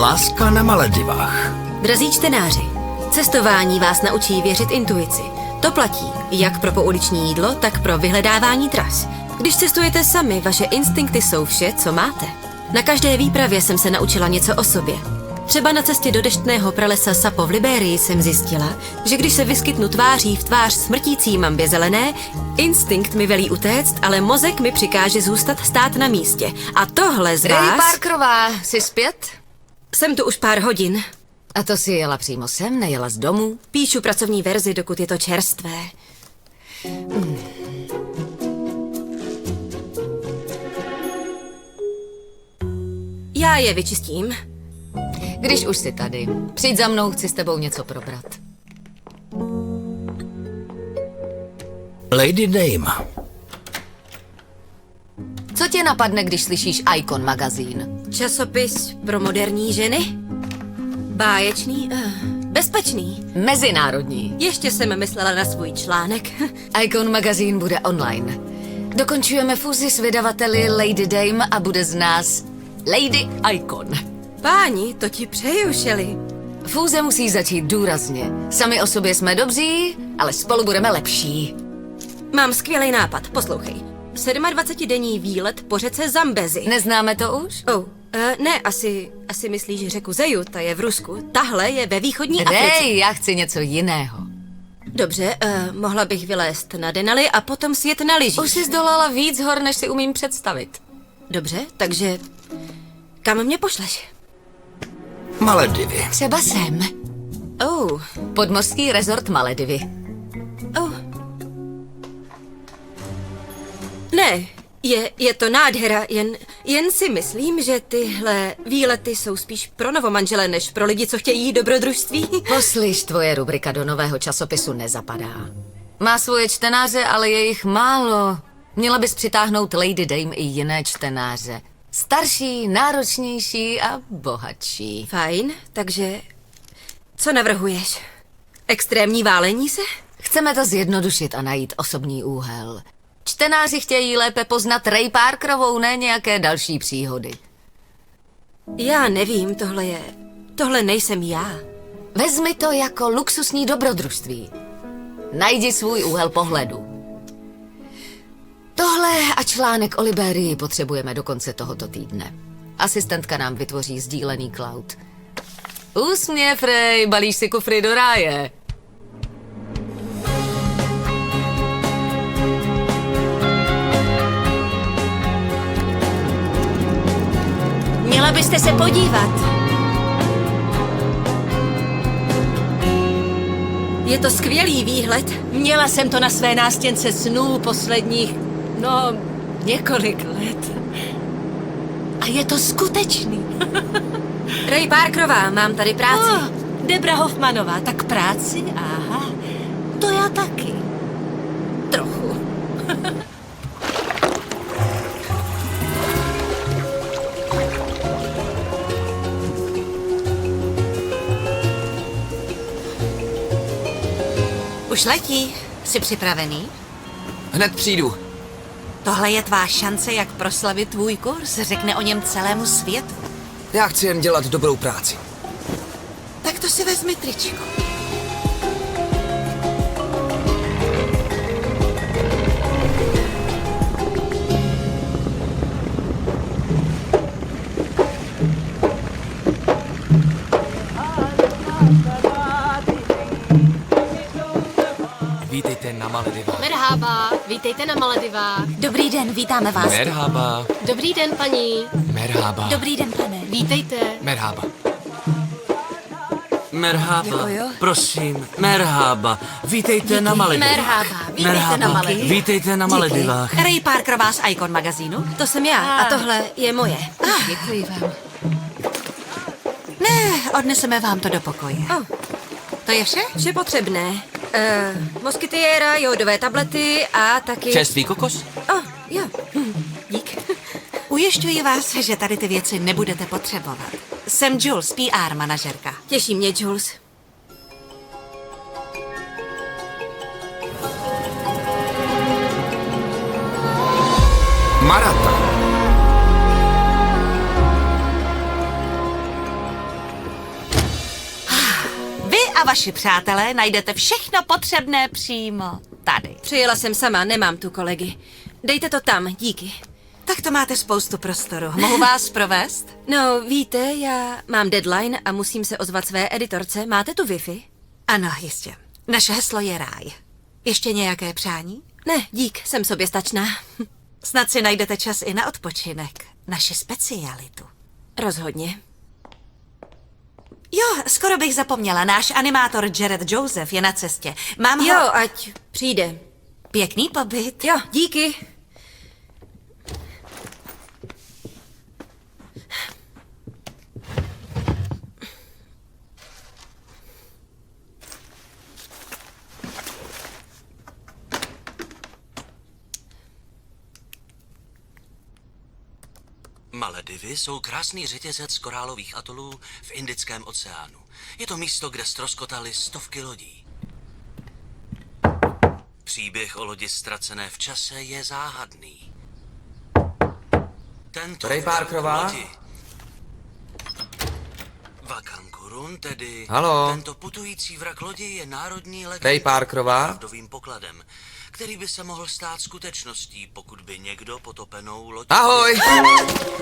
Láska na Maledivách. Drazí čtenáři, cestování vás naučí věřit intuici. To platí jak pro pouliční jídlo, tak pro vyhledávání tras. Když cestujete sami, vaše instinkty jsou vše, co máte. Na každé výpravě jsem se naučila něco o sobě. Třeba na cestě do deštného pralesa Sapo v Libérii jsem zjistila, že když se vyskytnu tváří v tvář smrtící mambě zelené, instinkt mi velí utéct, ale mozek mi přikáže zůstat stát na místě. A tohle z vás... Ray Parkerová, jsi zpět? Jsem tu už pár hodin. A to si jela přímo sem, nejela z domu? Píšu pracovní verzi, dokud je to čerstvé. Já je vyčistím. Když už jsi tady, přijď za mnou, chci s tebou něco probrat. Lady Dame. Co tě napadne, když slyšíš Icon magazín? Časopis pro moderní ženy? Báječný? Bezpečný. Mezinárodní. Ještě jsem myslela na svůj článek. Icon magazín bude online. Dokončujeme fúzi s vydavateli Lady Dame a bude z nás Lady Icon. Páni, to ti přeju, Shelley. Fúze musí začít důrazně. Sami o sobě jsme dobří, ale spolu budeme lepší. Mám skvělý nápad, poslouchej. 27denní výlet po řece Zambezi. Neznáme to už? Ne, asi myslíš řeku Zeju, ta je v Rusku. Tahle je ve východní Africe. Rej, já chci něco jiného. Dobře, mohla bych vylézt na Denali a potom sjet na lyžích. Už jsi zdolala víc hor, než si umím představit. Dobře, takže kam mě pošleš? Maledivy. Třeba sem. Podmořský rezort Maledivy. Ne, je to nádhera, jen si myslím, že tyhle výlety jsou spíš pro novomanžele, než pro lidi, co chtějí dobrodružství. Poslyš, tvoje rubrika do nového časopisu nezapadá. Má svoje čtenáře, ale je jich málo. Měla bys přitáhnout Lady Dame i jiné čtenáře. Starší, náročnější a bohatší. Fajn, takže co navrhuješ? Extrémní válení se? Chceme to zjednodušit a najít osobní úhel. Čtenáři chtějí lépe poznat Ray Parkerovou, ne nějaké další příhody. Já nevím, tohle nejsem já. Vezmi to jako luxusní dobrodružství. Najdi svůj úhel pohledu. Tohle a článek o Libérii potřebujeme do konce tohoto týdne. Asistentka nám vytvoří sdílený cloud. Úsměv, Ray, balíš si kufry do ráje. Měla byste se podívat. Je to skvělý výhled. Měla jsem to na své nástěnce snů posledních, několik let. A je to skutečný. Ray Parkerová, mám tady práci. Debra Hoffmanová, tak práci? Aha, to já taky. Trochu. Už letí. Jsi připravený? Hned přijdu. Tohle je tvá šance, jak proslavit tvůj kurz. Řekne o něm celému světu. Já chci jen dělat dobrou práci. Tak to si vezmi tričko. Vítejte na Maledivách. Merhaba, vítejte na Maledivách. Dobrý den, vítáme vás. Merhaba. Dobrý den, paní. Merhaba. Dobrý den, pane. Vítejte. Merhaba. Merhaba, Děkuju. prosím, merhaba. Vítejte na Maledivách. Merhaba, vítejte na Maledivách. Vítejte na Maledivách. Ray Parkerová z Icon magazínu? To jsem já a tohle je moje. Děkuji vám. Ne, odneseme vám to do pokoje. To je vše? Vše potřebné. Moskytiéra, jodové tablety a taky... Čerstvý kokos? Jo. Dík. Ujišťuji vás, že tady ty věci nebudete potřebovat. Jsem Jules, PR manažerka. Těší mě, Jules. Marata. a vaši přátelé najdete všechno potřebné přímo tady. Přijela jsem sama, nemám tu kolegy. Dejte to tam, díky. Tak to máte spoustu prostoru. Mohu vás provést? No, víte, já mám deadline a musím se ozvat své editorce. Máte tu Wi-Fi? Ano, jistě. Naše heslo je ráj. Ještě nějaké přání? Ne, dík, jsem soběstačná. Snad si najdete čas i na odpočinek. Naši specialitu. Rozhodně. Jo, skoro bych zapomněla. Náš animátor Jared Joseph je na cestě. Mám ho... Jo, ať přijde. Pěkný pobyt. Jo, díky. Maledivy jsou krásný řetězec korálových atolů v Indickém oceánu. Je to místo, kde ztroskotaly stovky lodí. Příběh o lodi ztracené v čase je záhadný. Tento Ray Parkerová? lodi, Vakankurun, tedy Halo? tento putující vrak lodi, je národní legendou, Ray Parkerová? pravdovým pokladem, který by se mohl stát skutečností, pokud by někdo potopenou loď... Ahoj!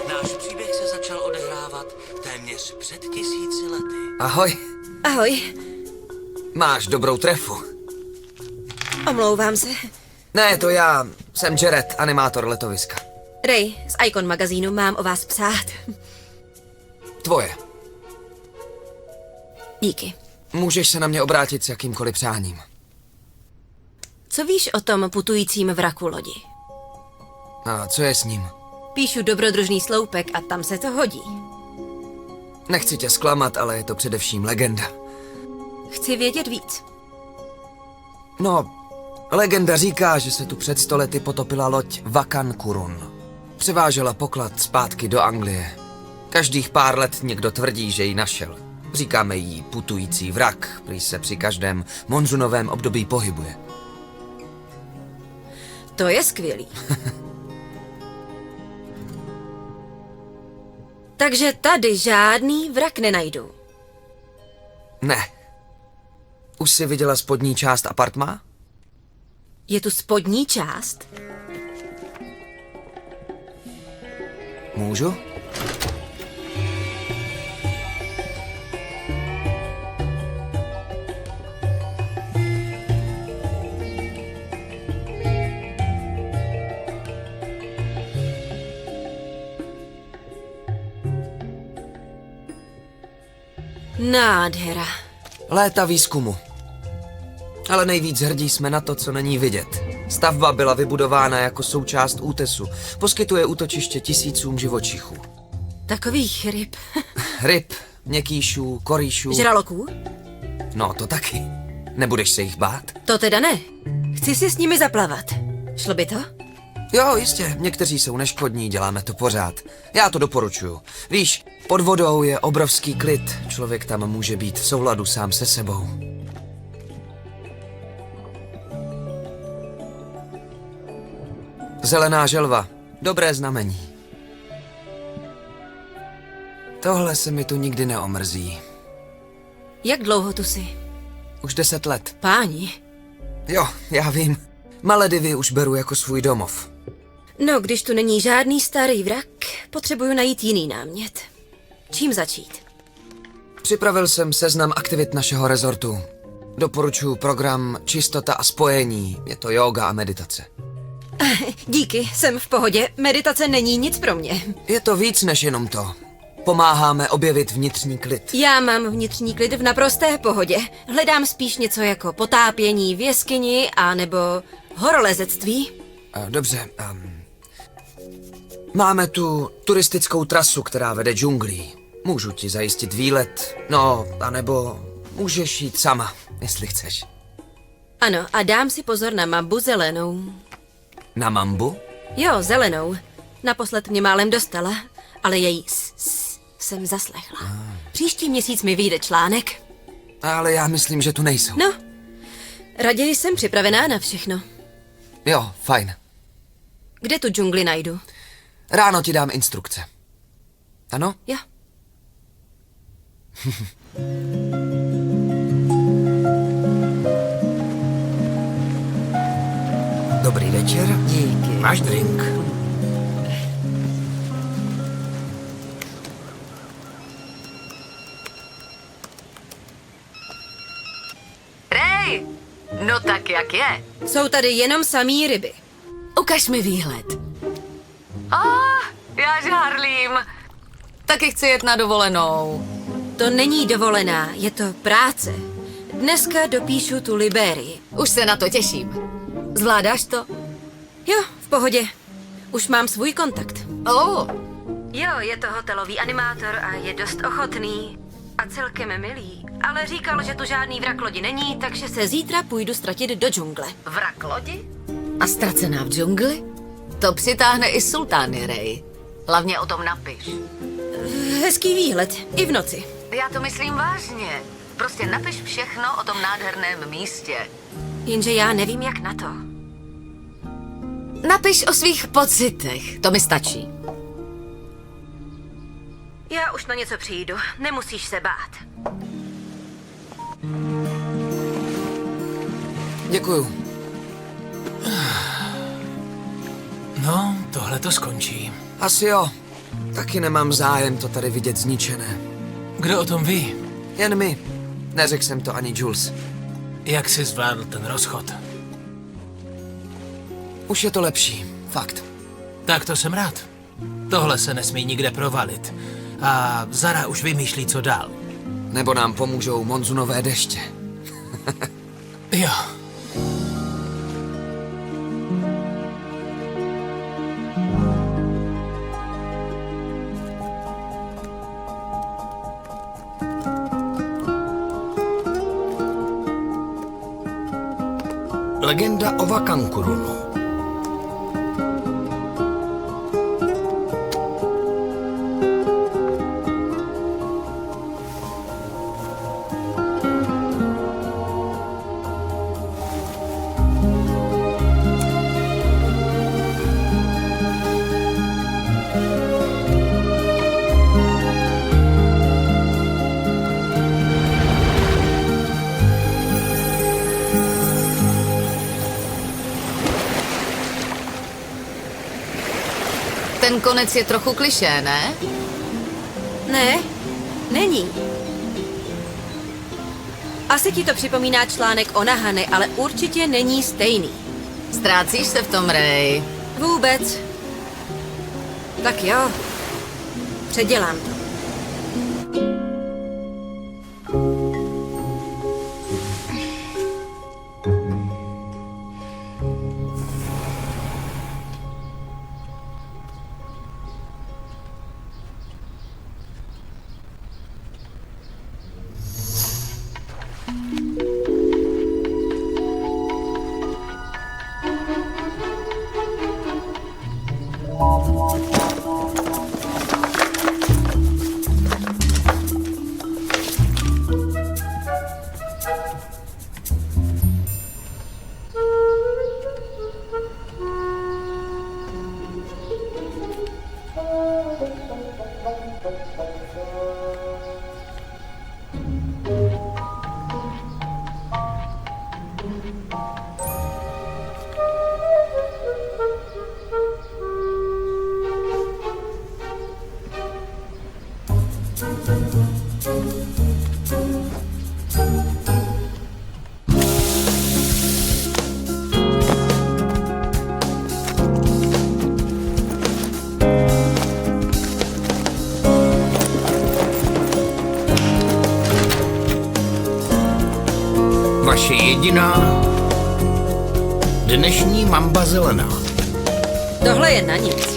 Náš příběh se začal odehrávat téměř před 1000 lety. Ahoj. Ahoj, Máš dobrou trefu. omlouvám se. Ne, to já. Jsem Jared, animátor letoviska. Ray, z Icon magazínu mám o vás psát. Tvoje. Díky. Můžeš se na mě obrátit s jakýmkoliv přáním. Co víš o tom putujícím vraku lodi? A co je s ním? Píšu dobrodružný sloupek a tam se to hodí. Nechci tě zklamat, ale je to především legenda. Chci vědět víc. No, legenda říká, že se tu před 100 lety potopila loď Vakankurun. Převážela poklad zpátky do Anglie. Každých pár let někdo tvrdí, že ji našel. Říkáme jí putující vrak, prý se při každém monzunovém období pohybuje. To je skvělý. Takže tady žádný vrak nenajdu. Ne. Už jsi viděla spodní část apartmá? Je tu spodní část? Můžu? Nádhera. Léta výzkumu. Ale nejvíc hrdí jsme na to, co není vidět. Stavba byla vybudována jako součást útesu. Poskytuje útočiště tisícům živočichů. Takových ryb. Ryb, měkýšů, korýšů. Žraloků? No, to taky. Nebudeš se jich bát? To teda ne. Chci si s nimi zaplavat. Šlo by to? Jo, jistě, někteří jsou neškodní, děláme to pořád. Já to doporučuju. Víš, pod vodou je obrovský klid. Člověk tam může být v souladu sám se sebou. Zelená želva. Dobré znamení. Tohle se mi tu nikdy neomrzí. Jak dlouho tu jsi? Už 10 let. Páni. Jo, já vím. Maledivy už beru jako svůj domov. No, když tu není žádný starý vrak, potřebuju najít jiný námět. Čím začít? Připravil jsem seznam aktivit našeho rezortu. Doporučuji program Čistota a spojení. Je to jóga a meditace. Díky, jsem v pohodě. Meditace není nic pro mě. Je to víc než jenom to. Pomáháme objevit vnitřní klid. Já mám vnitřní klid v naprosté pohodě. Hledám spíš něco jako potápění v jeskyni anebo horolezectví. Dobře. Máme tu turistickou trasu, která vede džunglí. Můžu ti zajistit výlet, no, anebo můžeš jít sama, jestli chceš. Ano, a dám si pozor na mambu zelenou. Na mambu? Jo, zelenou. Naposled mě málem dostala, ale její jsem zaslechla. Příští měsíc mi vyjde článek. Ale já myslím, že tu nejsou. No, raději jsem připravená na všechno. Jo, fajn. Kde tu džungli najdu? Ráno ti dám instrukce. Ano? Jo. Máš drink? Rej! No tak jak je? Jsou tady jenom samý ryby. Ukaž mi výhled. Já žárlím. Taky chci jet na dovolenou. To není dovolená, je to práce. Dneska dopíšu tu Liberii. Už se na to těším. Zvládáš to? Jo, v pohodě. Už mám svůj kontakt. Jo, je to hotelový animátor a je dost ochotný. A celkem milý. Ale říkal, že tu žádný vrak lodi není, takže se zítra půjdu ztratit do džungle. Vrak lodi? A ztracená v džungli? To přitáhne i sultány, Rej. Hlavně o tom napiš. Hezký výhled, i v noci. Já to myslím vážně. Prostě napiš všechno o tom nádherném místě. Jenže já nevím, jak na to. Napiš o svých pocitech, to mi stačí. Já už na něco přijdu, nemusíš se bát. Děkuju. No, tohle to skončí. Asi jo. Taky nemám zájem to tady vidět zničené. Kdo o tom ví? Jen my. Neřekl jsem to ani Jules. Jak jsi zvládl ten rozchod? Už je to lepší. Fakt. Tak to jsem rád. Tohle se nesmí nikde provalit. A Zara už vymýšlí, co dál. Nebo nám pomůžou monzunové deště. Jo. Legenda o Vakankurunu. Ten konec je trochu klišé, ne? Ne, není. Asi ti to připomíná článek o Nahane, ale určitě není stejný. Ztrácíš se v tom, Rej. Vůbec. Tak jo, předělám to. Vaše jediná dnešní mamba zelená. Tohle je na nic.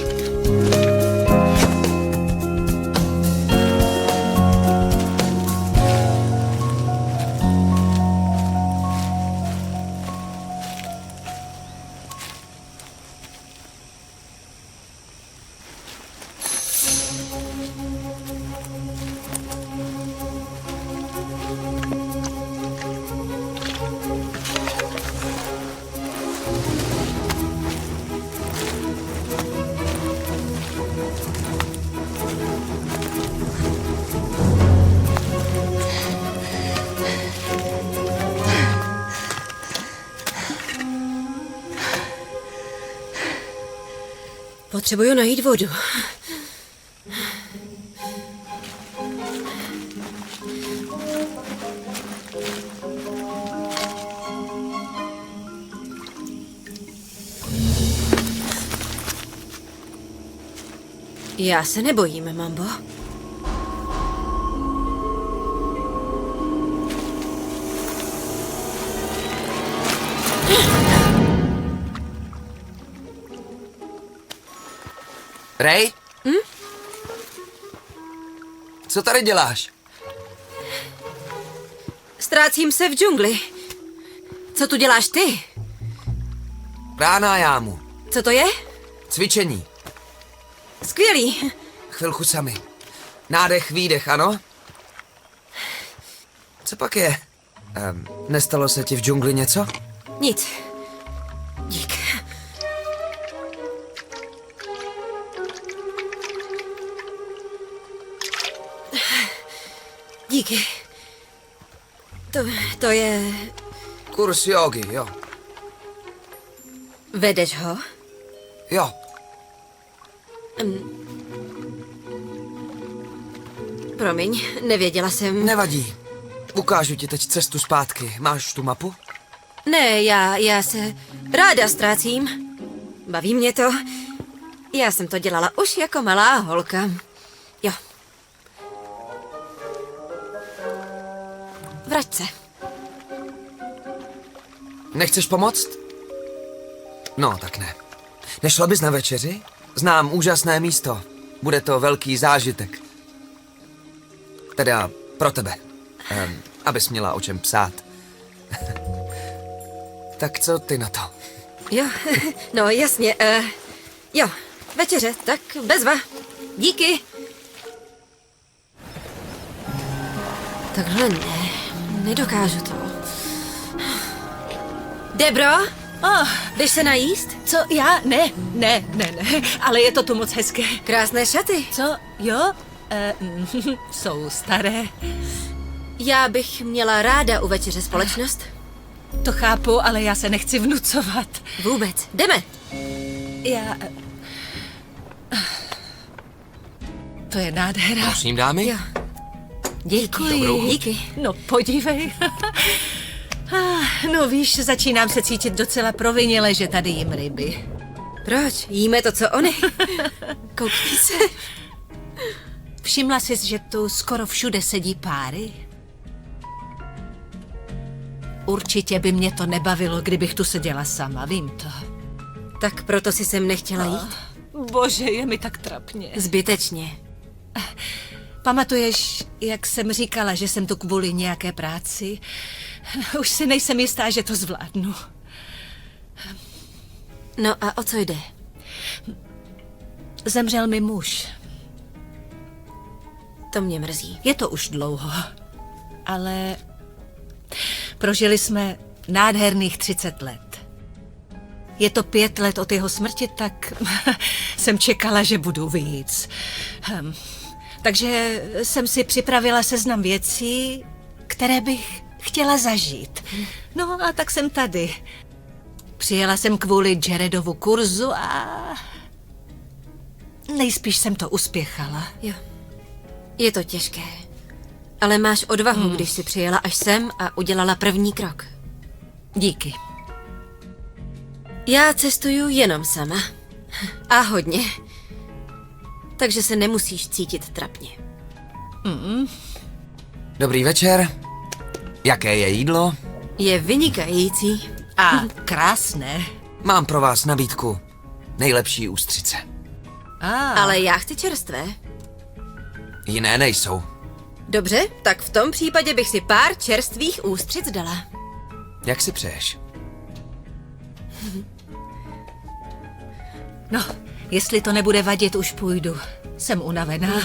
Potřebuju najít vodu. Já se nebojím, Mambo. Ray? Co tady děláš? Ztrácím se v džungli. Co tu děláš ty? Rána jámu. Co to je? Cvičení. Skvělý. Chvilku sami. Nádech, výdech, ano? Co pak je? Nestalo se ti v džungli něco? Nic. Dík. Díky. To je... Kurs jógy, jo. Vedeš ho? Jo. Promiň, nevěděla jsem. Nevadí. Ukážu ti teď cestu zpátky. Máš tu mapu? Ne, já se ráda ztrácím. Baví mě to. Já jsem to dělala už jako malá holka. Jo. Vrať se. Nechceš pomoct? No, tak ne. Nešla bys na večeři? Znám úžasné místo. Bude to velký zážitek. Teda pro tebe. Abys měla o čem psát. Tak co ty na to? Jo, no jasně. Jo, večeře, tak bezva. Díky. Takhle ne, nedokážu to. Debro, jdeš se najíst? Co, já? Ne, ale je to tu moc hezké. Krásné šaty. Co, jo? Jsou staré. Já bych měla ráda u večeře společnost. To chápu, ale já se nechci vnucovat. Vůbec. Jdeme. Já... To je nádhera. Prosím, dámy? Jo. Děkuji. Díky. No, podívej. No víš, začínám se cítit docela provinile, že tady jím ryby. Proč? Jíme to, co oni. Koukni se. Všimla jsi, že tu skoro všude sedí páry? Určitě by mě to nebavilo, kdybych tu seděla sama, vím to. Tak proto si sem nechtěla jít? Bože, je mi tak trapně. Zbytečně. Pamatuješ, jak jsem říkala, že jsem tu kvůli nějaké práci? Už si nejsem jistá, že to zvládnu. No a o co jde? Zemřel mi muž. To mě mrzí. Je to už dlouho, ale prožili jsme nádherných 30 let. Je to 5 let od jeho smrti, tak jsem čekala, že budu víc. Takže jsem si připravila seznam věcí, které bych chtěla zažít. No a tak jsem tady. Přijela jsem kvůli Jaredovu kurzu a nejspíš jsem to uspěchala. Jo. Je to těžké. Ale máš odvahu, když si přijela až sem a udělala první krok. Díky. Já cestuju jenom sama. A hodně. Takže se nemusíš cítit trapně. Dobrý večer. Jaké je jídlo? Je vynikající. A krásné. Mám pro vás nabídku. Nejlepší ústřice. Ale já chci čerstvé. Jiné nejsou. Dobře, tak v tom případě bych si pár čerstvých ústřic dala. Jak si přeješ? No, jestli to nebude vadit, už půjdu. Jsem unavená.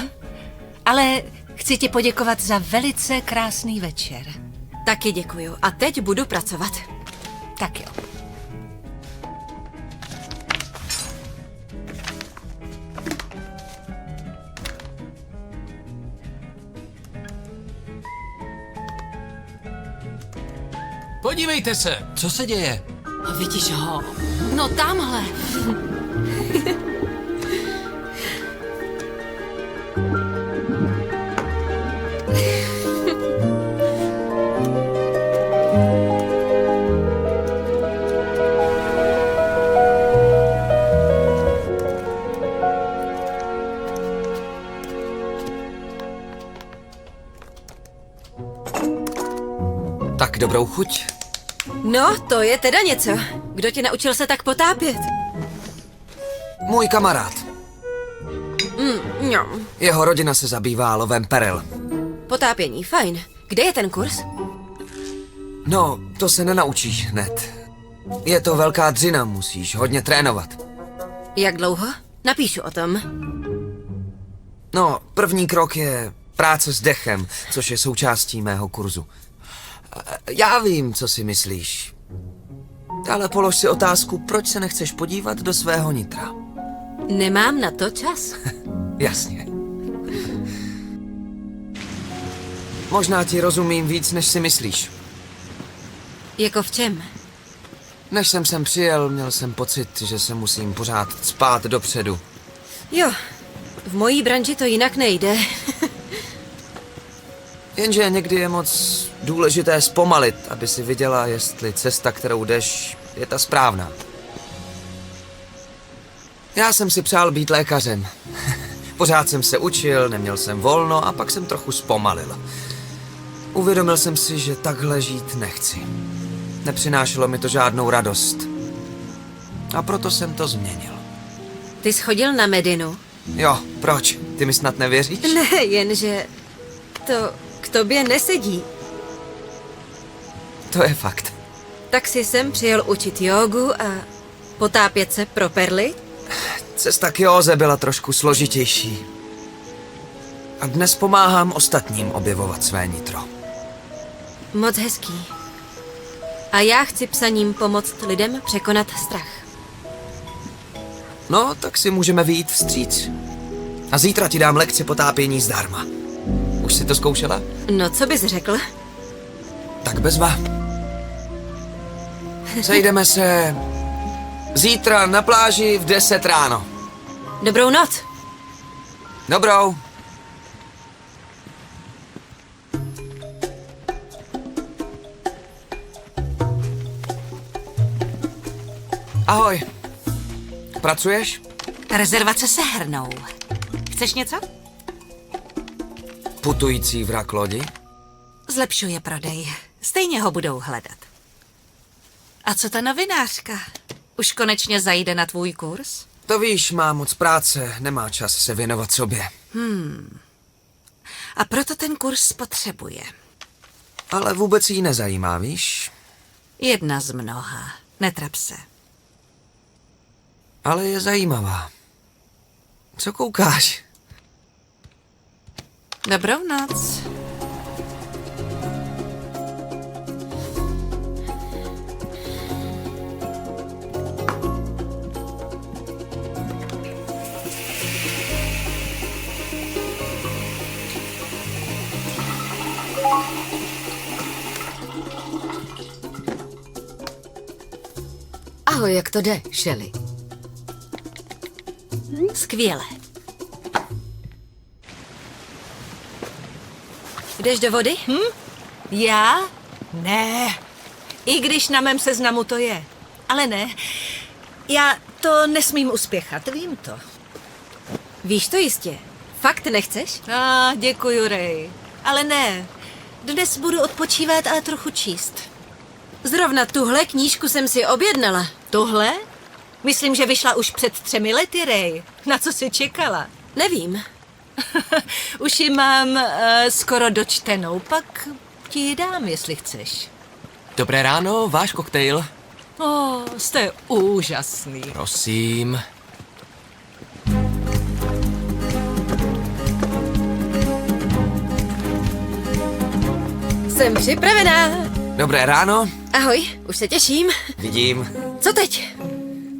Ale chci ti poděkovat za velice krásný večer. Taky děkuju. A teď budu pracovat. Tak jo. Podívejte se, co se děje? Vidíš ho? No tamhle. Tak dobrou chuť. No, to je teda něco. Kdo tě naučil se tak potápět? Můj kamarád. No, Jeho rodina se zabývá lovem perel. potápění, fajn. Kde je ten kurz? No, to se nenaučíš hned. Je to velká dřina, musíš hodně trénovat. Jak dlouho? Napíšu o tom. No, první krok je práce s dechem, což je součástí mého kurzu. Já vím, co si myslíš. Ale polož si otázku, proč se nechceš podívat do svého nitra. Nemám na to čas. Jasně. Možná ti rozumím víc, než si myslíš. Jako v čem? Než jsem sem přijel, měl jsem pocit, že se musím pořád spát dopředu. Jo, v mojí branži to jinak nejde. Jenže někdy je moc důležité zpomalit, aby si viděla, jestli cesta, kterou jdeš, je ta správná. Já jsem si přál být lékařem. Pořád jsem se učil, neměl jsem volno a pak jsem trochu zpomalil. Uvědomil jsem si, že takhle žít nechci. Nepřinášelo mi to žádnou radost. A proto jsem to změnil. Ty jsi chodil na Medinu? Jo, proč? Ty mi snad nevěříš? Ne, jenže to k tobě nesedí. To je fakt. Tak si sem přijel učit jógu a potápět se pro perly? Cesta k józe byla trošku složitější. A dnes pomáhám ostatním objevovat své nitro. Moc hezký. A já chci psaním pomoct lidem překonat strach. No, tak si můžeme vyjít vstříc. A zítra ti dám lekci potápění zdarma. Už si to zkoušela? No, co bys řekl? Tak bezva. Sejdeme se zítra na pláži v 10 ráno. Dobrou noc. Dobrou. Ahoj. Pracuješ? Rezervace se hrnou. Chceš něco? Putující vrak lodi? Zlepšuje prodej. Stejně ho budou hledat. A co ta novinářka? Už konečně zajde na tvůj kurz? To víš, má moc práce, nemá čas se věnovat sobě. A proto ten kurz potřebuje. Ale vůbec jí nezajímá, víš? Jedna z mnoha. Netrap se. Ale je zajímavá. Co koukáš? Dobrou noc. Ahoj, jak to jde, Shelley? Skvěle. Jdeš do vody? Já? Ne. I když na mém seznamu to je. Ale ne. Já to nesmím uspěchat, vím to. Víš to jistě. Fakt nechceš? Děkuju, Ray. Ale ne. Dnes budu odpočívat a trochu číst. Zrovna tuhle knížku jsem si objednala. Tohle? Myslím, že vyšla už před 3 lety, Ray. Na co jsi čekala? Nevím. Už ji mám skoro dočtenou, pak ti ji dám, jestli chceš. Dobré ráno, váš koktejl. Jste úžasný. Prosím. Jsem připravená. Dobré ráno, Ahoj, už se těším. vidím. Co teď?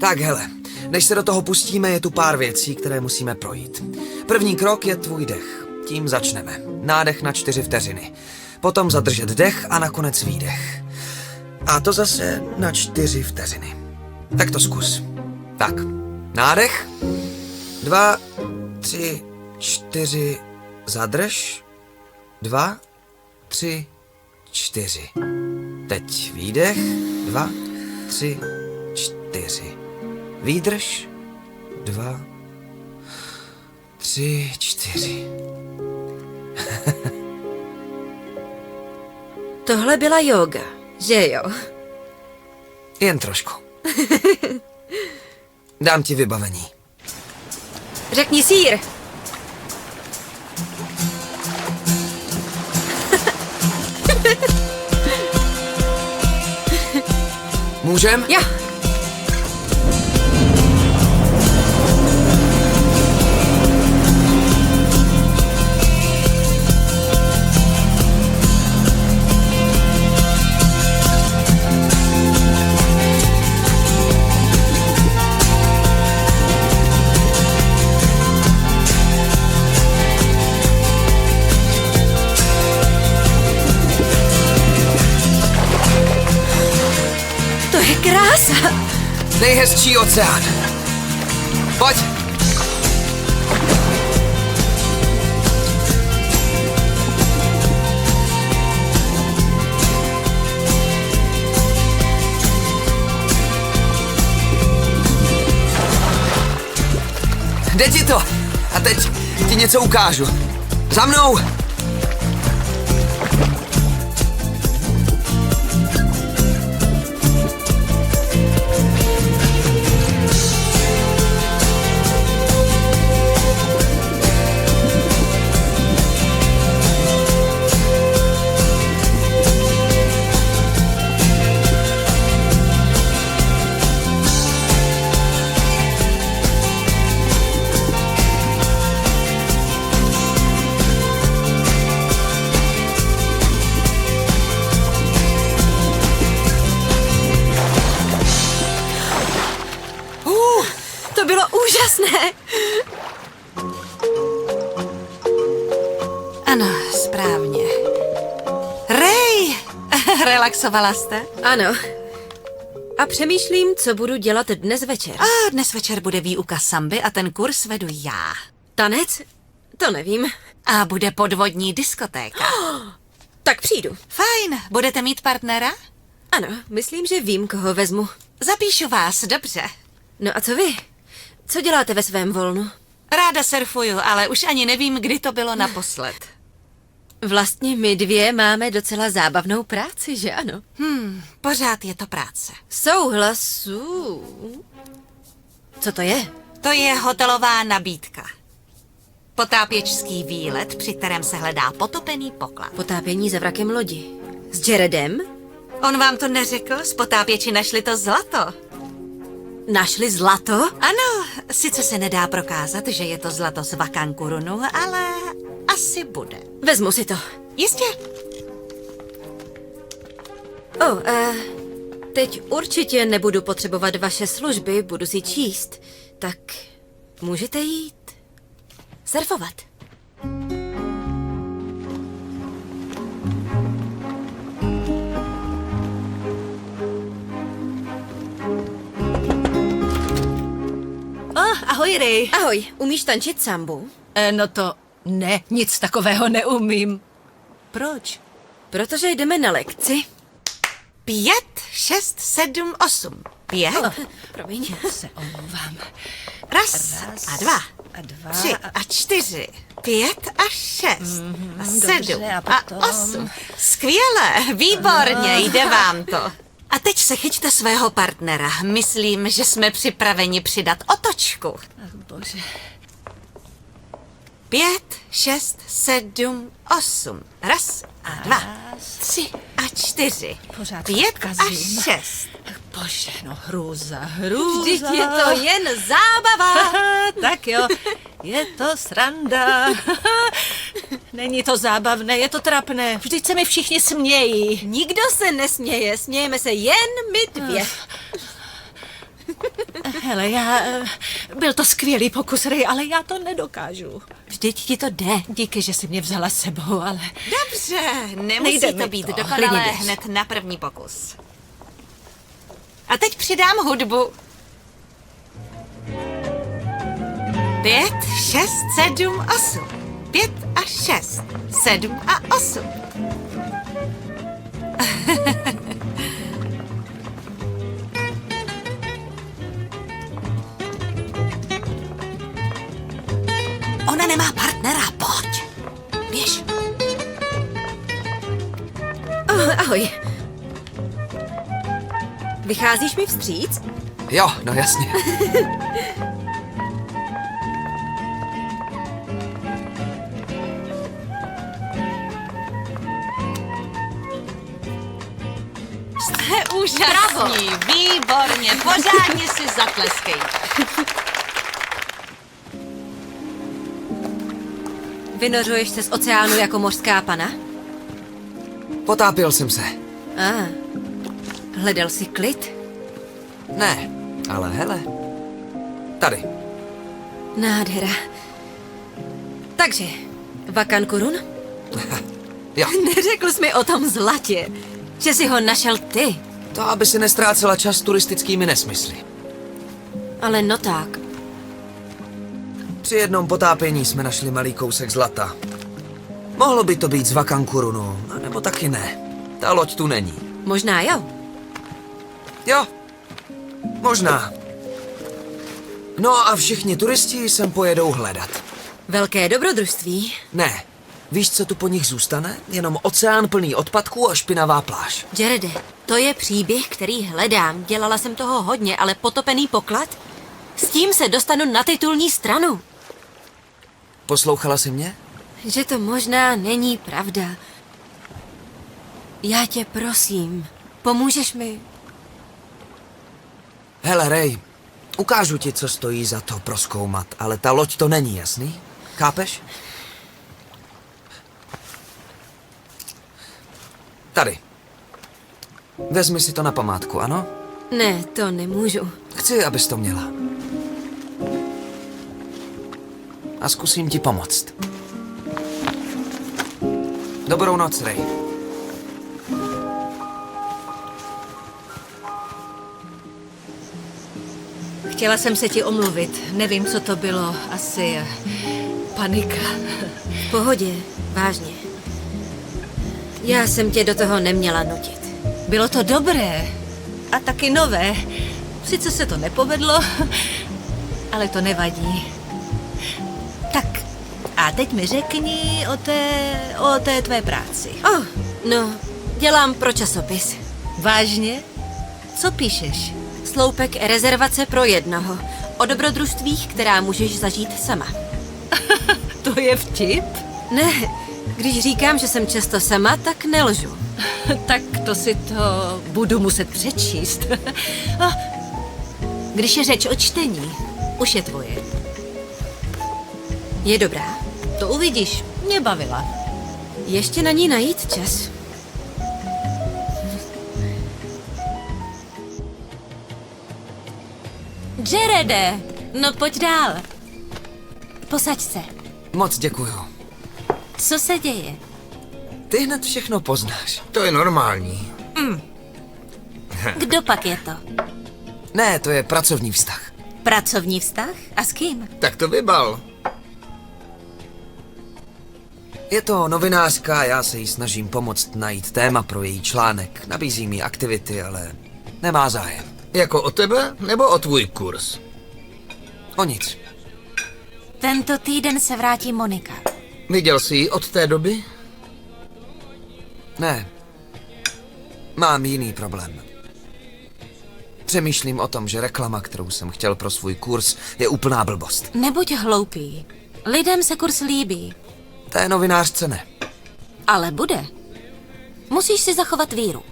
Tak hele, než se do toho pustíme, je tu pár věcí, které musíme projít. První krok je tvůj dech. Tím začneme. Nádech na 4 vteřiny. Potom zadržet dech a nakonec výdech. A to zase na 4 vteřiny. Tak to zkus. Tak, nádech. 2, 3, 4, zadrž. 2, 3, 4. Teď výdech. 2, 3, 4. Výdrž. 2, 3, 4. Tohle byla jóga, že jo? Jen trošku. Dám ti vybavení. Řekni sír. Můžem? Jo. To je krása. Nejhezčí oceán. Pojď. Jde ti to. A teď ti něco ukážu. Za mnou. To bylo úžasné. Ano, správně. Ray, relaxovala jste? Ano. A přemýšlím, co budu dělat dnes večer. A dnes večer bude výuka samby a ten kurz vedu já. Tanec? To nevím. A bude podvodní diskotéka. Tak přijdu. Fajn, budete mít partnera? Ano, myslím, že vím, koho vezmu. Zapíšu vás, dobře. No a co vy? Co děláte ve svém volnu? Ráda surfuju, ale už ani nevím, kdy to bylo naposled. Vlastně my dvě máme docela zábavnou práci, že ano? Pořád je to práce. Souhlasu. Co to je? To je hotelová nabídka. Potápěčský výlet, při kterém se hledá potopený poklad. Potápění za vrakem lodi. S Jaredem? On vám to neřekl? Z potápěči našli to zlato. Našli zlato? Ano, sice se nedá prokázat, že je to zlato z Vakankurunu, ale asi bude. Vezmu si to. Jistě. Teď určitě nebudu potřebovat vaše služby, budu si číst. Tak můžete jít surfovat. Ahoj, Ray. Ahoj, umíš tančit sambu? No to ne, nic takového neumím. Proč? Protože jdeme na lekci. 5, 6, 7, 8. 5. Promiň. Se omlouvám. Raz a dva. A dva. 3 a 4. 5 a 6. A 7 dobře, a a potom? 8. Skvěle, výborně, jde vám to. A teď se chyťte svého partnera. Myslím, že jsme připraveni přidat otočku. Bože. 5, 6, 7, 8. Raz a dva. 3 a 4. Pořád 5 a kazím. 6. Bože, no hrůza. Vždyť je to jen zábava. Tak jo, je to sranda. Není to zábavné, je to trapné. Vždyť se mi všichni smějí. Nikdo se nesměje, smějeme se jen my dvě. Hele, byl to skvělý pokus, Ray, ale já to nedokážu. Vždyť ti to jde. Díky, že jsi mě vzala s sebou, ale... Dobře, nemusí Nejde to mi být to. dokonalé Klidně běž. hned na první pokus. A teď přidám hudbu. 5, 6, 7, 8. 5 a 6. 7 a 8. Ona nemá partnera, pojď. Běž. Ahoj. Vycházíš mi vstříc? Jo, no jasně. Jste úžasní, výborně, pořádně si zatleskej. Vynořuješ se z oceánu jako mořská pana? Potápěl jsem se. Hledal jsi klid? Ne, ale hele. Tady. Nádhera. Takže, Vakankurun? Jo, Neřekl jsi mi o tom zlatě, že jsi ho našel ty. to aby si nestrácela čas turistickými nesmysly. Ale no tak. Při jednom potápění jsme našli malý kousek zlata. Mohlo by to být z Vakankurunu, nebo taky ne. Ta loď tu není. Možná jo. Jo, možná. No a všichni turisti sem pojedou hledat. Velké dobrodružství. Ne, víš, co tu po nich zůstane? Jenom oceán plný odpadků a špinavá pláž. Jarede, to je příběh, který hledám. Dělala jsem toho hodně, ale potopený poklad? S tím se dostanu na titulní stranu. Poslouchala jsi mě? Že to možná není pravda. Já tě prosím, pomůžeš mi? Hele, Ray, ukážu ti, co stojí za to prozkoumat, ale ta loď to není, jasný? Chápeš? Tady. Vezmi si to na památku, ano? Ne, to nemůžu. Chci, abys to měla. A zkusím ti pomoct. Dobrou noc, Ray. Chtěla jsem se ti omluvit. Nevím, co to bylo. Asi panika. V pohodě, vážně. Já jsem tě do toho neměla nutit. Bylo to dobré. A taky nové. Sice se to nepovedlo, ale to nevadí. Tak, a teď mi řekni o té tvé práci. No, dělám pro časopis. Vážně? Co píšeš? Sloupek rezervace pro jednoho. O dobrodružstvích, která můžeš zažít sama. To je vtip? Ne, když říkám, že jsem často sama, tak nelžu. Tak to si to budu muset přečíst. Když je řeč o čtení, už je tvoje. Je dobrá. To uvidíš, mě bavila. Ještě na ní najít čas. Jarede, no pojď dál. Posaď se. Moc děkuju. Co se děje? Ty hned všechno poznáš. To je normální. Kdo pak je to? Ne, to je pracovní vztah. Pracovní vztah? A s kým? Tak to vybal. Je to novinářka a já se jí snažím pomoct najít téma pro její článek. Nabízím jí aktivity, ale nemá zájem. Jako o tebe, nebo o tvůj kurz? O nic. Tento týden se vrátí Monika. Viděl jsi ji od té doby? Ne. Mám jiný problém. Přemýšlím o tom, že reklama, kterou jsem chtěl pro svůj kurz, je úplná blbost. Nebuď hloupý. Lidem se kurz líbí. Té novinářce ne. Ale bude. Musíš si zachovat víru.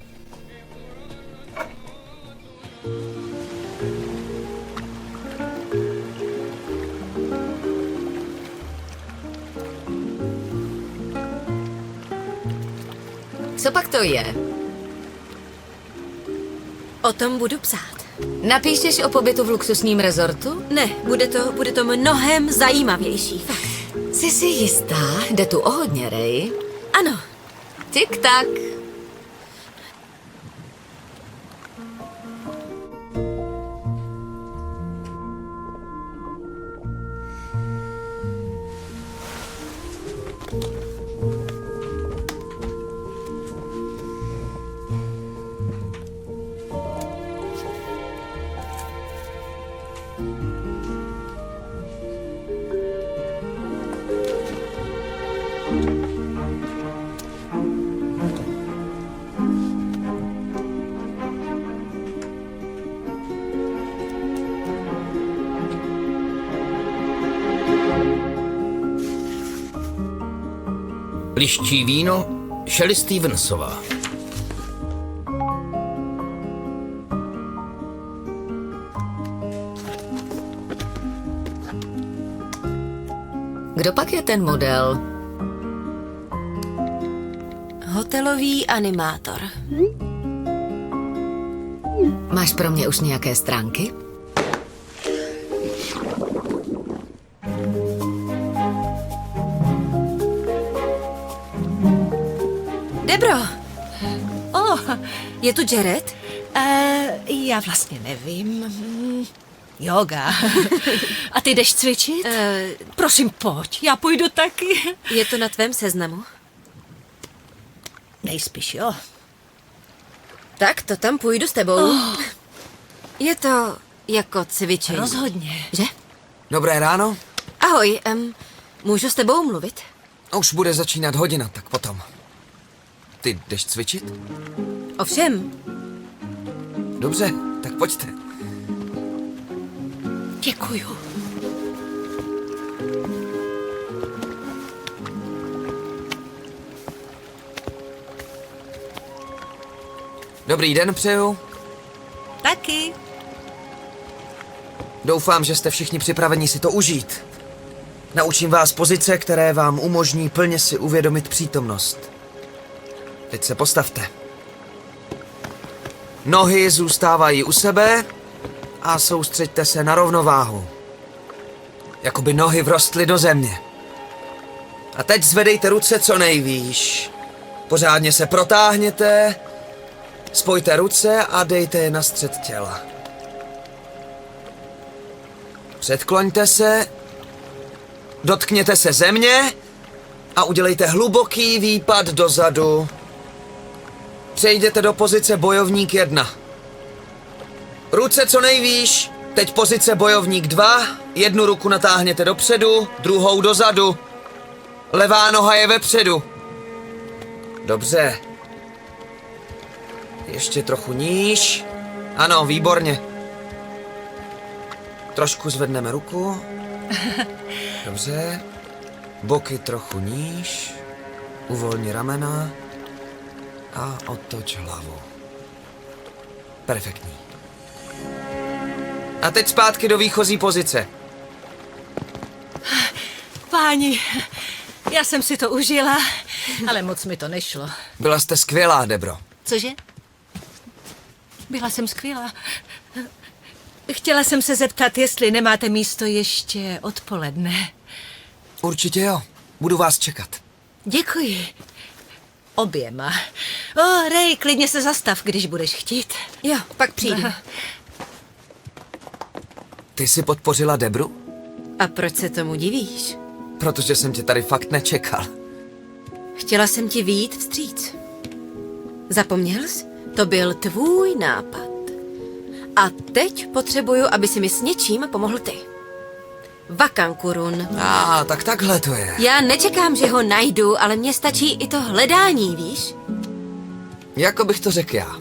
Co pak to je? O tom budu psát. Napíšeš o pobytu v luxusním rezortu? Ne, bude to mnohem zajímavější. Fakt. Jsi si jistá? Jde tu o hodně, Ray. Ano, Tik-tak. Liščí víno Shelley Stevensová. Kdo pak je ten model? Hotelový animátor. Máš pro mě už nějaké stránky? Debro! Je tu Jared? Já vlastně nevím. Yoga. A ty jdeš cvičit? Prosím, pojď, já půjdu taky. Je to na tvém seznamu? Nejspíš, jo. Tak to tam půjdu s tebou. Je to jako cvičení. Rozhodně. Že? Dobré ráno. Ahoj, můžu s tebou mluvit? Už bude začínat hodina, tak potom. Ty jdeš cvičit? Ovšem, Dobře, tak pojďte. Děkuju. Dobrý den přeju. Taky. Doufám, že jste všichni připraveni si to užít. Naučím vás pozice, které vám umožní plně si uvědomit přítomnost. Teď se postavte. Nohy zůstávají u sebe a soustřeďte se na rovnováhu. Jakoby nohy vrostly do země. A teď zvedejte ruce co nejvýš. Pořádně se protáhněte, spojte ruce a dejte je na střed těla. Předkloňte se, dotkněte se země a udělejte hluboký výpad dozadu. Přejděte do pozice bojovník 1. Ruce co nejvýš, teď pozice bojovník 2, jednu ruku natáhněte dopředu, druhou dozadu. Levá noha je vepředu. Dobře. Ještě trochu níž. Ano, výborně. Trošku zvedneme ruku. Dobře. Boky trochu níž. Uvolni ramena. A otoč hlavu. Perfektní. A teď zpátky do výchozí pozice. Páni, já jsem si to užila, ale moc mi to nešlo. Byla jste skvělá, Debro. Cože? Byla jsem skvělá. Chtěla jsem se zeptat, jestli nemáte místo ještě odpoledne. Určitě jo. Budu vás čekat. Děkuji. Oběma. Ray, klidně se zastav, když budeš chtít. Jo, pak přijdu. Ty jsi podpořila Debru? A proč se tomu divíš? Protože jsem tě tady fakt nečekal. Chtěla jsem ti vyjít vstříc. Zapomněl jsi? To byl tvůj nápad. A teď potřebuju, aby si mi s něčím pomohl ty. Vakankurun. Tak takhle to je. Já nečekám, že ho najdu, ale mně stačí i to hledání, víš? Jako bych to řekl já.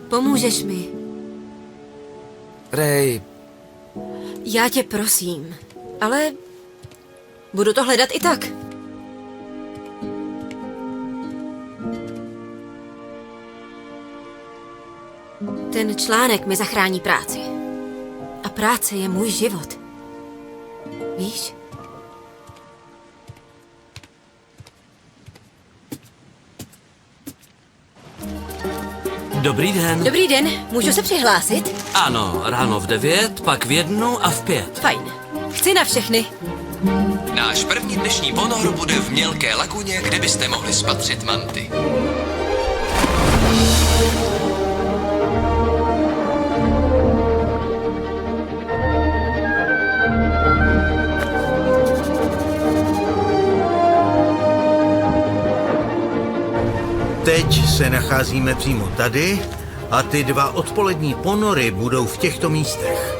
Pomůžeš mi. Ray, Já tě prosím, ale budu to hledat i tak. Ten článek mi zachrání práci. A práce je můj život. Víš? Dobrý den. Dobrý den, můžu se přihlásit? Ano, ráno v 9, pak v 1 a v 5. Fajn. Chci na všechny. Náš první dnešní ponor bude v mělké laguně, kde byste mohli spatřit manty. Teď se nacházíme přímo tady a ty dva odpolední ponory budou v těchto místech.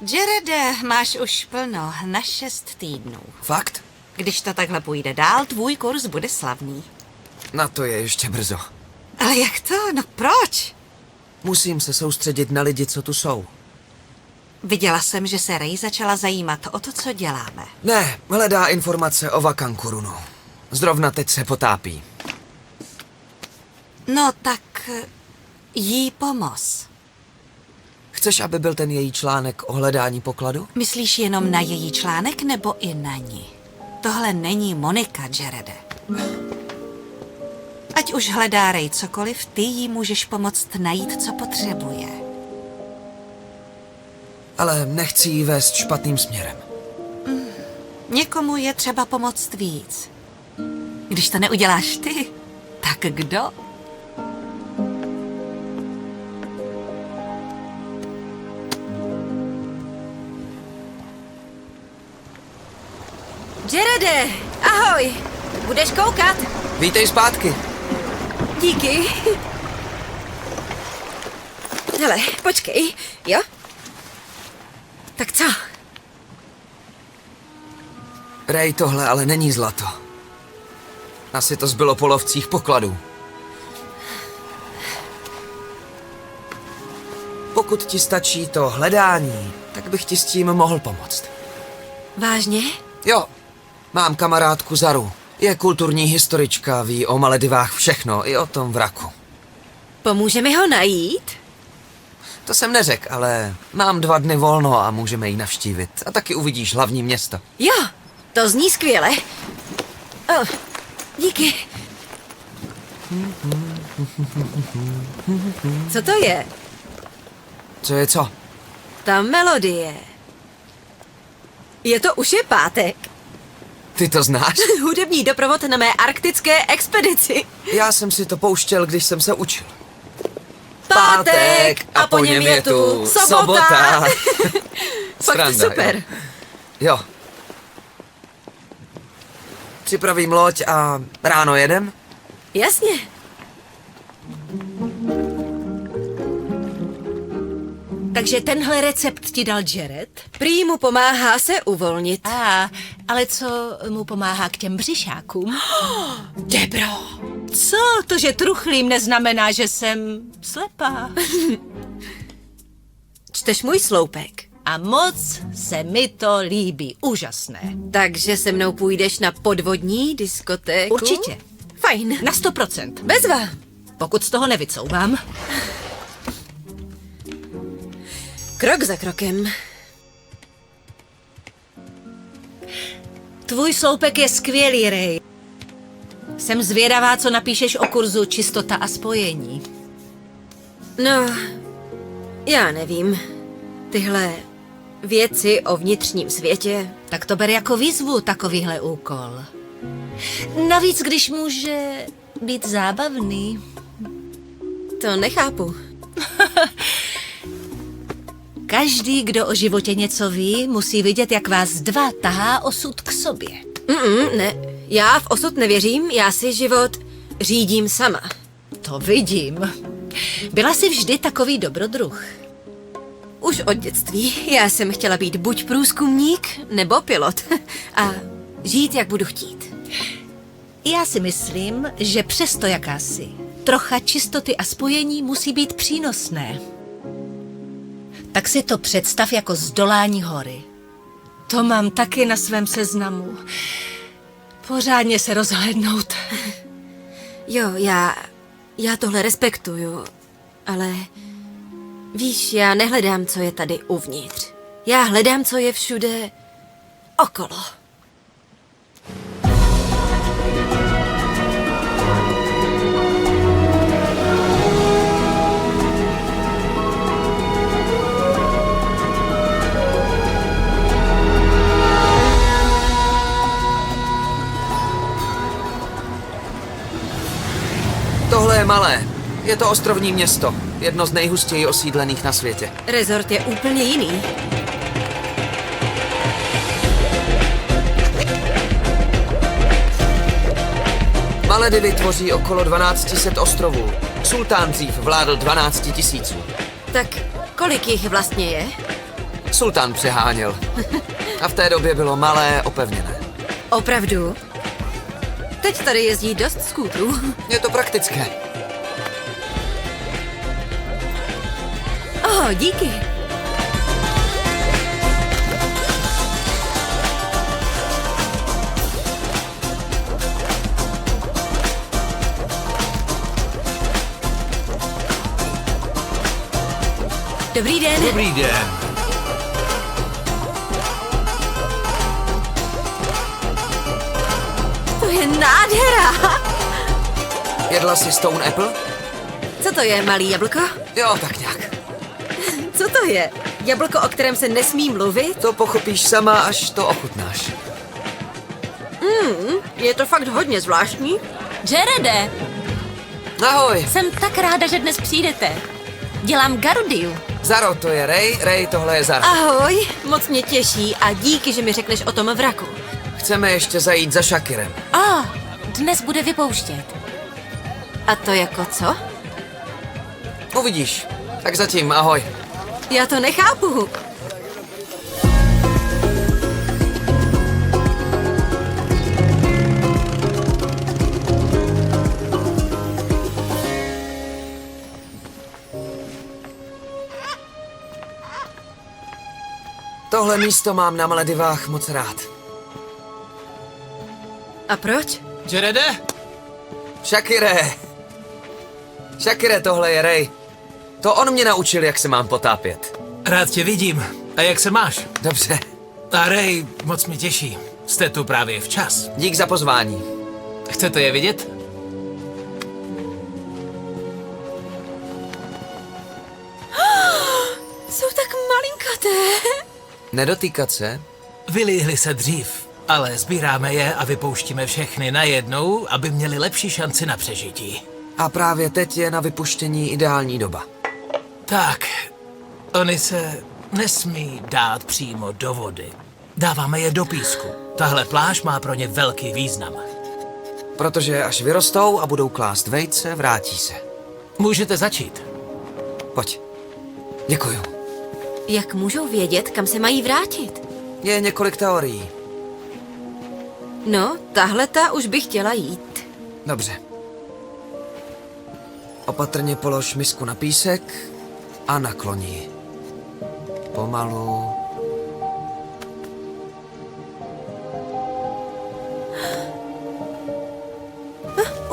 Jarede, máš už plno na 6 týdnů. Fakt? Když to takhle půjde dál, tvůj kurz bude slavný. Na to je ještě brzo. Ale jak to? No proč? Musím se soustředit na lidi, co tu jsou. Viděla jsem, že se Rey začala zajímat o to, co děláme. Ne, hledá informace o Vakankurunu. Zrovna teď se potápí. No tak jí pomoz. Chceš, aby byl ten její článek o hledání pokladu? Myslíš jenom na její článek nebo i na ní? Tohle není Monika, Jarede. Ať už hledá Rey cokoliv, ty jí můžeš pomoct najít, co potřebuje. Ale nechci jí vést špatným směrem. Někomu je třeba pomoct víc. Když to neuděláš ty, tak kdo? Jarede, ahoj! Budeš koukat? Vítej zpátky. Díky. Hele, počkej, jo? Tak co? Rey, tohle ale není zlato. Asi to zbylo po lovcích pokladů. Pokud ti stačí to hledání, tak bych ti s tím mohl pomoct. Vážně? Jo, mám kamarádku Zaru. Je kulturní historička, ví o Maledivách všechno, i o tom vraku. Pomůže mi ho najít? To jsem neřekl, ale mám 2 dny volno a můžeme ji navštívit. A taky uvidíš hlavní město. Jo, to zní skvěle. Oh, díky. Co to je? Co je co? Ta melodie. Je to už je pátek. Ty to znáš? Hudební doprovod na mé arktické expedici. Já jsem si to pouštěl, když jsem se učil. Pátek a po něm je tu sobota. Fakt Sranda, super. Jo. Připravím loď a ráno jedem? Jasně. Takže tenhle recept ti dal Jared? Prý mu pomáhá se uvolnit. Ale co mu pomáhá k těm břišákům? Debro. Co? To, že truchlím, neznamená, že jsem slepá. Čteš můj sloupek. A moc se mi to líbí. Úžasné. Takže se mnou půjdeš na podvodní diskotéku? Určitě. Fajn. Na 100%. Bezva. Pokud z toho nevycouvám. Krok za krokem. Tvůj sloupek je skvělý, Rey. Jsem zvědavá, co napíšeš o kurzu Čistota a spojení. No, já nevím. Tyhle věci o vnitřním světě. Tak to ber jako výzvu, takovýhle úkol. Navíc, když může být zábavný. To nechápu. Každý, kdo o životě něco ví, musí vidět, jak vás 2 tahá osud k sobě. Ne, já v osud nevěřím, já si život řídím sama. To vidím. Byla jsi vždy takový dobrodruh. Už od dětství. Já jsem chtěla být buď průzkumník, nebo pilot. A žít, jak budu chtít. Já si myslím, že přesto jaká jsi, trocha čistoty a spojení musí být přínosné. Tak si to představ jako zdolání hory. To mám taky na svém seznamu. Pořádně se rozhlédnout. Jo, já tohle respektuju, ale víš, já nehledám, co je tady uvnitř. Já hledám, co je všude okolo. Tohle je malé. Je to ostrovní město. Jedno z nejhustěji osídlených na světě. Rezort je úplně jiný. Maledivy tvoří okolo 1200 ostrovů. Sultán dřív vládl 12 000. Tak kolik jich vlastně je? Sultán přeháněl. A v té době bylo malé, opevněné. Opravdu? Teď tady jezdí dost skútrů. Je to praktické. Díky. Dobrý den. Dobrý den. To je nádhera. Jedla si Stone Apple? Co to je, malý jablko? Jo, tak nějak. Co to je? Jablko, o kterém se nesmí mluvit? To pochopíš sama, až to ochutnáš. Je to fakt hodně zvláštní. Jarede, Ahoj. jsem tak ráda, že dnes přijdete. Dělám Garudiu. Zaro, to je Ray. Ray, tohle je Zara. Ahoj, moc mě těší a díky, že mi řekneš o tom vraku. Chceme ještě zajít za Shakirem. Dnes bude vypouštět. A to jako co? Uvidíš. Tak zatím, ahoj. Já to nechápu. Tohle místo mám na Maledivách moc rád. A proč? Jarede? Shakire! Shakire, tohle je Ray. To on mě naučil, jak se mám potápět. Rád tě vidím. A jak se máš? Dobře. A Ray, moc mě těší. Jste tu právě včas. Dík za pozvání. Chcete je vidět? Jsou tak malinkaté. Nedotýkat se? Vylíhli se dřív, ale sbíráme je a vypouštíme všechny najednou, aby měli lepší šanci na přežití. A právě teď je na vypuštění ideální doba. Tak, oni se nesmí dát přímo do vody. Dáváme je do písku. Tahle pláž má pro ně velký význam. Protože až vyrostou a budou klást vejce, vrátí se. Můžete začít. Pojď. Děkuju. Jak můžou vědět, kam se mají vrátit? Je několik teorií. No, tahleta už bych chtěla jít. Dobře. Opatrně polož misku na písek a nakloní ji. Pomalu.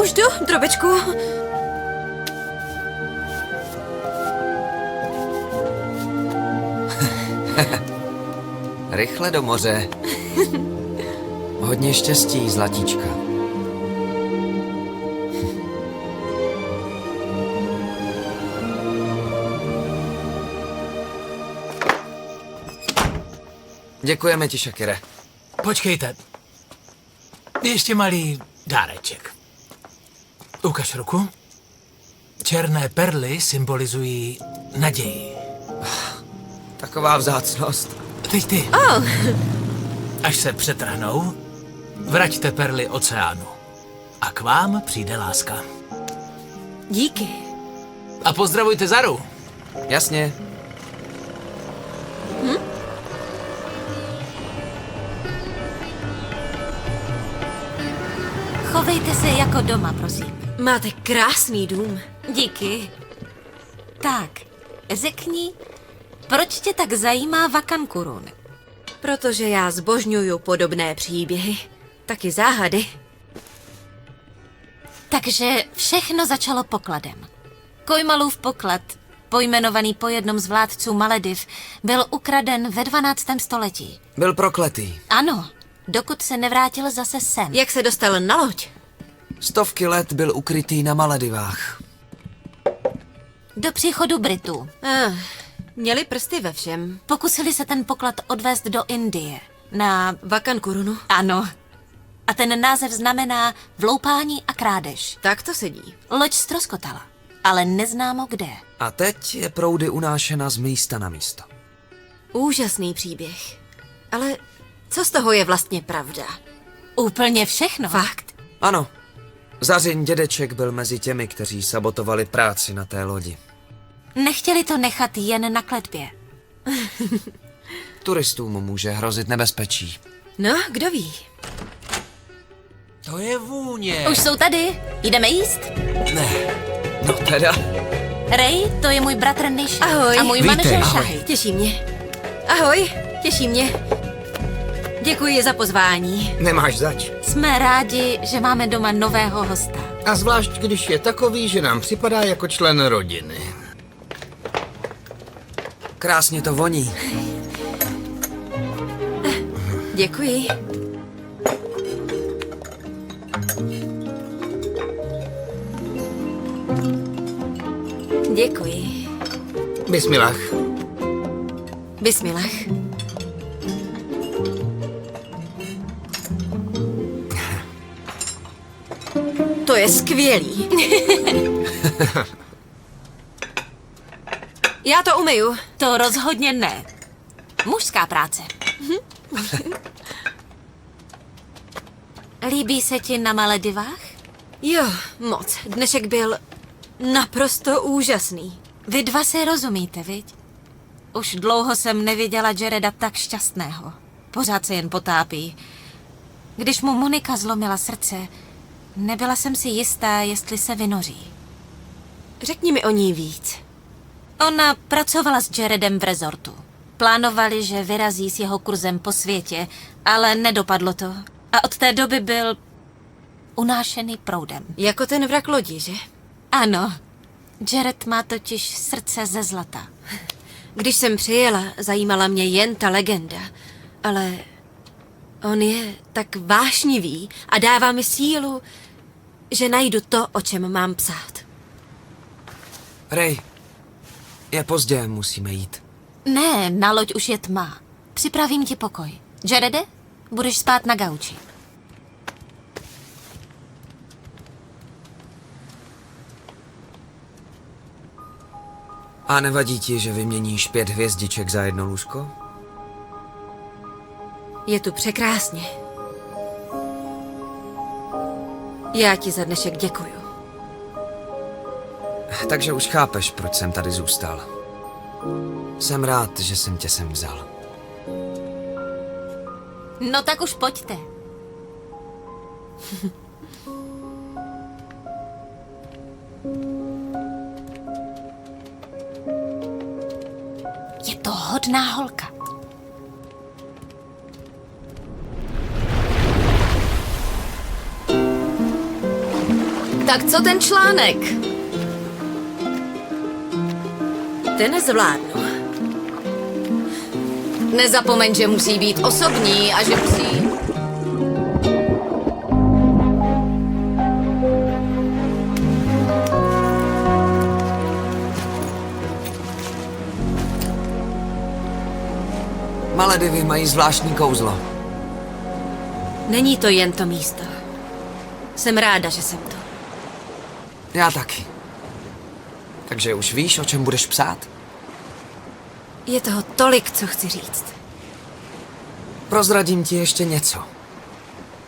Už jdu, drobečku. Rychle do moře. Hodně štěstí, zlatíčka. Děkujeme ti, Shakire. Počkejte. Ještě malý dáreček. Ukaž ruku. Černé perly symbolizují naději. Taková vzácnost. Teď ty. Až se přetrhnou, vraťte perly oceánu. A k vám přijde láska. Díky. A pozdravujte Zaru. Jasně. Chovejte se jako doma, prosím. Máte krásný dům. Díky. Tak, řekni, proč tě tak zajímá Vakankurun? Protože já zbožňuju podobné příběhy. Taky záhady. Takže všechno začalo pokladem. Kojmalův poklad, pojmenovaný po jednom z vládců Malediv, byl ukraden ve 12. století. Byl prokletý. Ano, dokud se nevrátil zase sem. Jak se dostal na loď? Stovky let byl ukrytý na Maledivách. Do příchodu Britů. Měli prsty ve všem. Pokusili se ten poklad odvést do Indie. Na... Vakankurunu. Ano. A ten název znamená vloupání a krádež. Tak to sedí. Loď ztroskotala, ale neznámo kde. A teď je proudy unášena z místa na místo. Úžasný příběh. Ale co z toho je vlastně pravda? Úplně všechno. Fakt. Ano. Zařin dědeček byl mezi těmi, kteří sabotovali práci na té lodi. Nechtěli to nechat jen na kletbě. Turistům může hrozit nebezpečí. No, kdo ví? To je vůně. Už jsou tady. Jdeme jíst? Ne, no teda. Ray, to je můj bratr Nisha. Ahoj. A můj Vítej. manžel Ahoj. Shahy. Těší mě. Ahoj, těší mě. Děkuji za pozvání. Nemáš zač. Jsme rádi, že máme doma nového hosta. A zvlášť, když je takový, že nám připadá jako člen rodiny. Krásně to voní. Děkuji. Děkuji. Bismillah. Bismillah. To je skvělý. Já to umyju. To rozhodně ne. Mužská práce. Líbí se ti na Maledivách? Jo, moc. Dnešek byl naprosto úžasný. Vy dva si rozumíte, viď? Už dlouho jsem neviděla Jareda tak šťastného. Pořád se jen potápí. Když mu Monika zlomila srdce, nebyla jsem si jistá, jestli se vynoří. Řekni mi o ní víc. Ona pracovala s Jaredem v rezortu. Plánovali, že vyrazí s jeho kurzem po světě, ale nedopadlo to. A od té doby byl unášený proudem. Jako ten vrak lodi, že? Ano, Jared má totiž srdce ze zlata. Když jsem přijela, zajímala mě jen ta legenda. Ale on je tak vášnivý a dává mi sílu, že najdu to, o čem mám psát. Ray, je pozdě, musíme jít. Ne, na loď už je tma. Připravím ti pokoj. Jarede, budeš spát na gauči. A nevadí ti, že vyměníš 5 hvězdiček za jedno lůžko? Je tu překrásně. Já ti za dnešek děkuju. Takže už chápeš, proč jsem tady zůstal. Jsem rád, že jsem tě sem vzal. No tak už pojďte. Je to hodná holka. Tak co ten článek? Ten nezvládnu. Nezapomeň, že musí být osobní a že musí... Maledivy mají zvláštní kouzlo. Není to jen to místo. Jsem ráda, že jsem tu. Já taky. Takže už víš, o čem budeš psát? Je toho tolik, co chci říct. Prozradím ti ještě něco.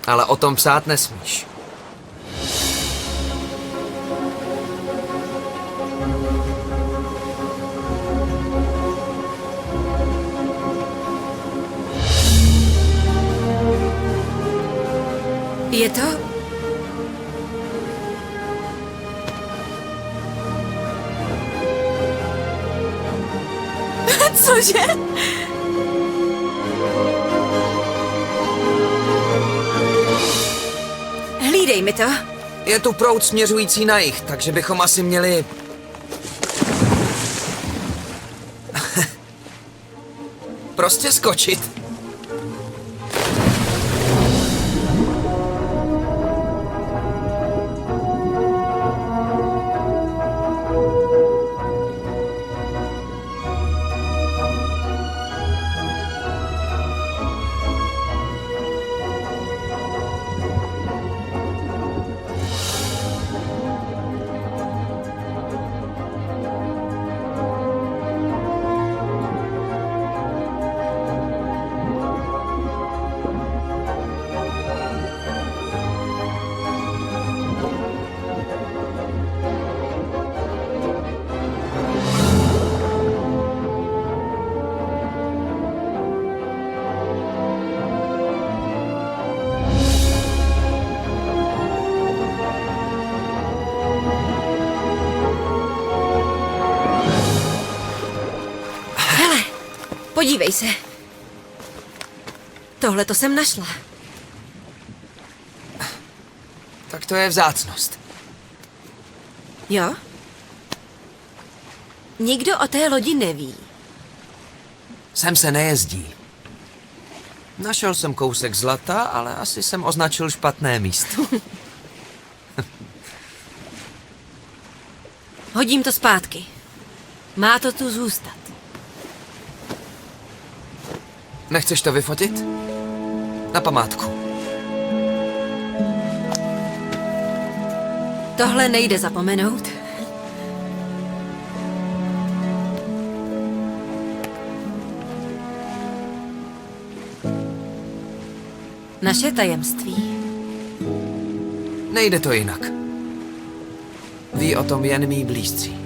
Ale o tom psát nesmíš. Je to... Cože? Hlídej mi to. Je tu proud směřující na jih, takže bychom asi měli... prostě skočit. Podívej se. Tohle to jsem našla. Tak to je vzácnost. Jo? Nikdo o té lodi neví. Sem se nejezdí. Našel jsem kousek zlata, ale asi jsem označil špatné místo. Hodím to zpátky. Má to tu zůstat. Nechceš to vyfotit? Na památku. Tohle nejde zapomenout. Naše tajemství. Nejde to jinak. Ví o tom jen mý blízcí.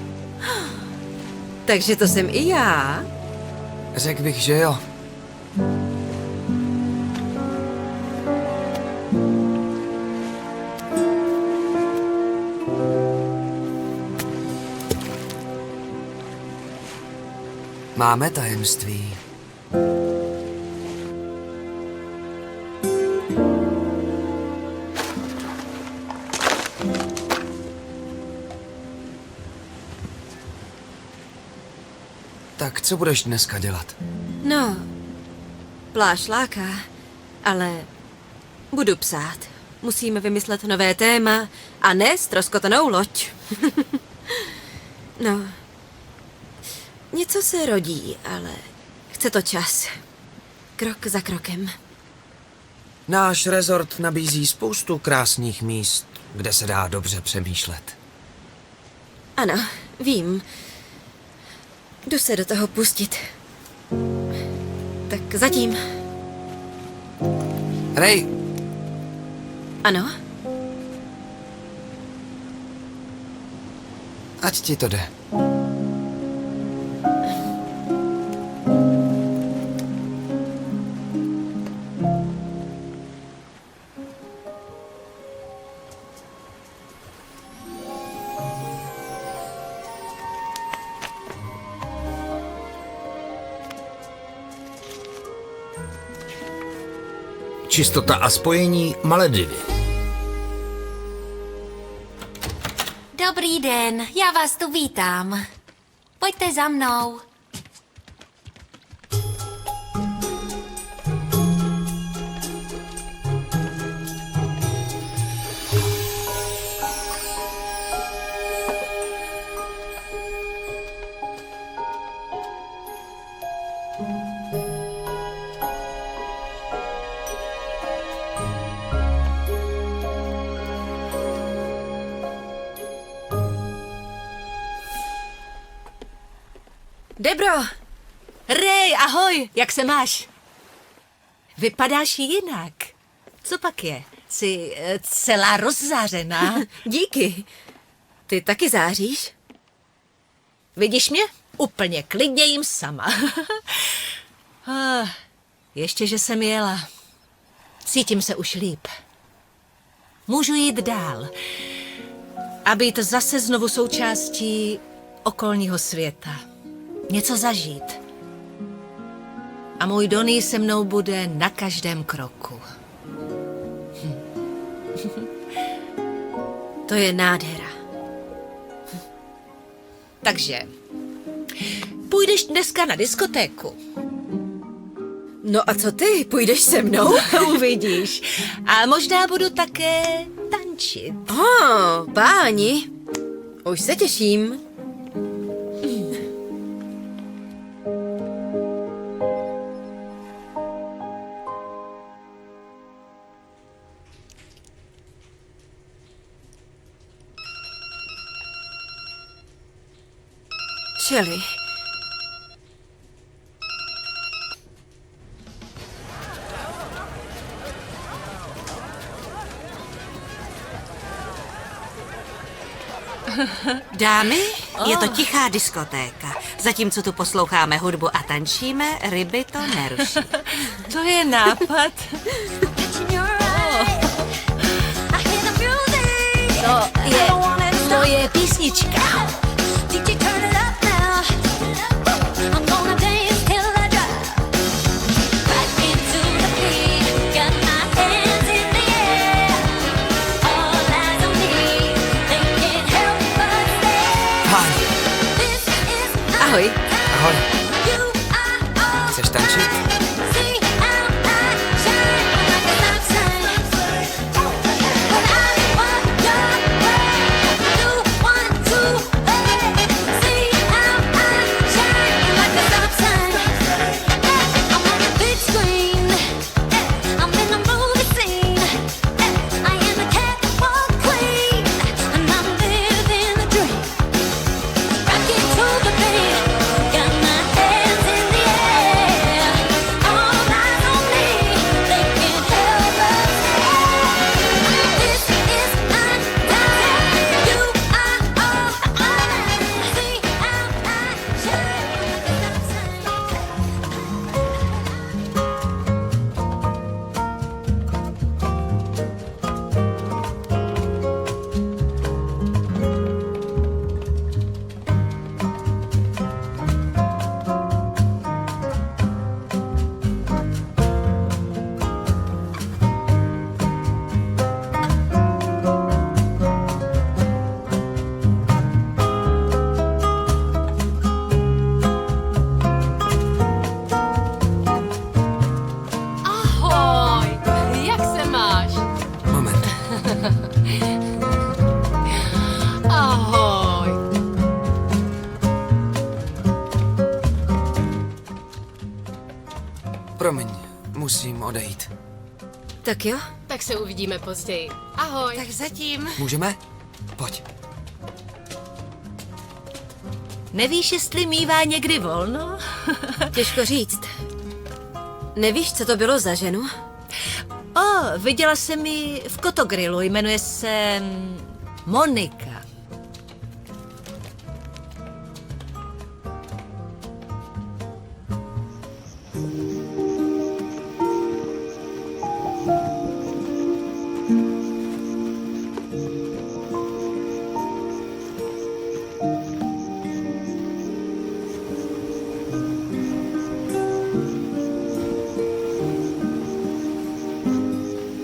Takže to jsem i já. Řekl bych, že jo. Máme tajemství. Tak co budeš dneska dělat? No, pláž láká, ale budu psát. Musíme vymyslet nové téma a ne ztroskotanou loď. No, něco se rodí, ale chce to čas. Krok za krokem. Náš rezort nabízí spoustu krásných míst, kde se dá dobře přemýšlet. Ano, vím. Jdu se do toho pustit. Tak zatím. Ray, Ano? ať ti to jde. Čistota a spojení Maledivy. Dobrý den, já vás tu vítám. Pojďte za mnou. Debro! Ray, ahoj, jak se máš? Vypadáš jinak. Co pak je? Jsi celá rozzářená. Díky. Ty taky záříš? Vidíš mě? Úplně klidně jim sama. Ještě, že jsem jela. Cítím se už líp. Můžu jít dál. A být zase znovu součástí okolního světa. Něco zažít. A můj Donny se mnou bude na každém kroku. To je nádhera. Takže, půjdeš dneska na diskotéku. No a co ty? Půjdeš se mnou? Uvidíš. A možná budu také tančit. Páni. Už se těším. Shelley. Dámy, je to tichá diskotéka. Zatímco tu posloucháme hudbu a tančíme, ryby to neruší. To je nápad. To je písnička. Ahoj. Chceš tančit? Ahoj, jak se máš? Moment. Ahoj. Promiň, musím odejít. Tak jo? Tak se uvidíme později. Ahoj. Tak zatím. Můžeme? Pojď. Nevíš, jestli mívá někdy volno? Těžko říct. Nevíš, co to bylo za ženu? Viděla jsem ji v Kotogrilu, jmenuje se Monika.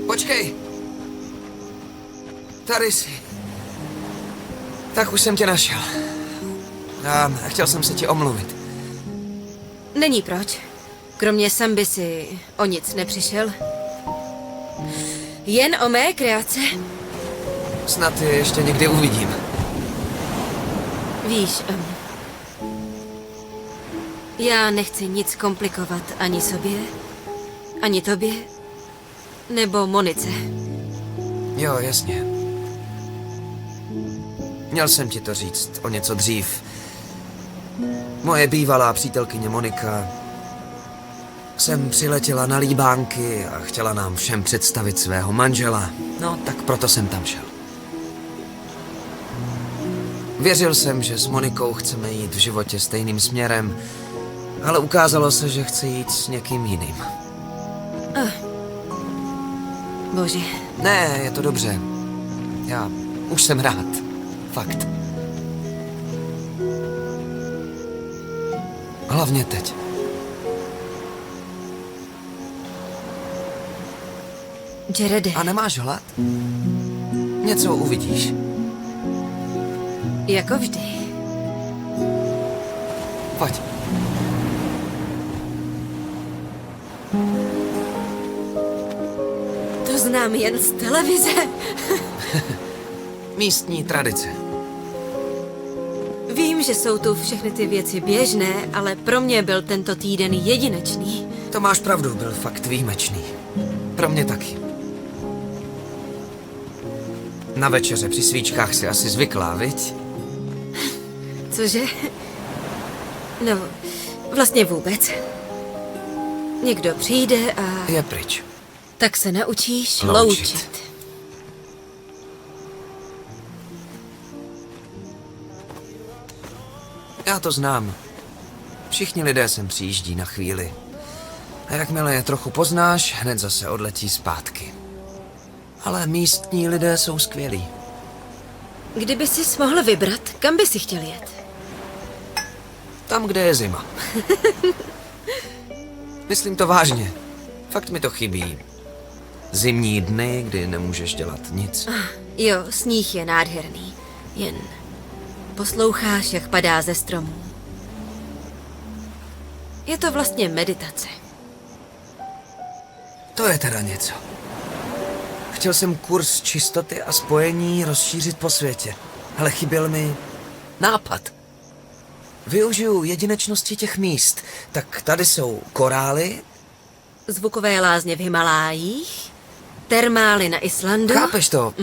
Počkej. Tady jsi. Tak už jsem tě našel. A chtěl jsem se ti omluvit. Není proč. Kromě Samby si o nic nepřišel. Jen o mé kreace. Snad je ještě někdy uvidím. Víš, já nechci nic komplikovat ani sobě, ani tobě, nebo Monice. Jo, jasně. Měl jsem ti to říct o něco dřív. Moje bývalá přítelkyně Monika sem přiletěla na líbánky a chtěla nám všem představit svého manžela. No, tak proto jsem tam šel. Věřil jsem, že s Monikou chceme jít v životě stejným směrem, ale ukázalo se, že chce jít s někým jiným. Bože. Ne, je to dobře. Já už jsem rád. Fakt. Hlavně teď. Jarede. A nemáš hlad? Něco uvidíš. Jako vždy. Pojď. To znám jen z televize. Místní tradice. Vím, že jsou tu všechny ty věci běžné, ale pro mě byl tento týden jedinečný. To máš pravdu, byl fakt výjimečný. Pro mě taky. Na večeře při svíčkách si asi zvyklá, viď? Cože? No, vlastně vůbec. Někdo přijde a... Je pryč. Tak se naučíš Loučit. loučit. Já to znám. Všichni lidé sem přijíždí na chvíli. A jakmile je trochu poznáš, hned zase odletí zpátky. Ale místní lidé jsou skvělí. Kdyby jsi mohl vybrat, kam by si chtěl jet? Tam, kde je zima. Myslím to vážně. Fakt mi to chybí. Zimní dny, kdy nemůžeš dělat nic. Jo, sníh je nádherný. Jen posloucháš, jak padá ze stromů. Je to vlastně meditace. To je teda něco. Chtěl jsem kurz čistoty a spojení rozšířit po světě, ale chyběl mi nápad. Využiju jedinečnosti těch míst. Tak tady jsou korály. Zvukové lázně v Himalájích, termály na Islandu. Chápeš to?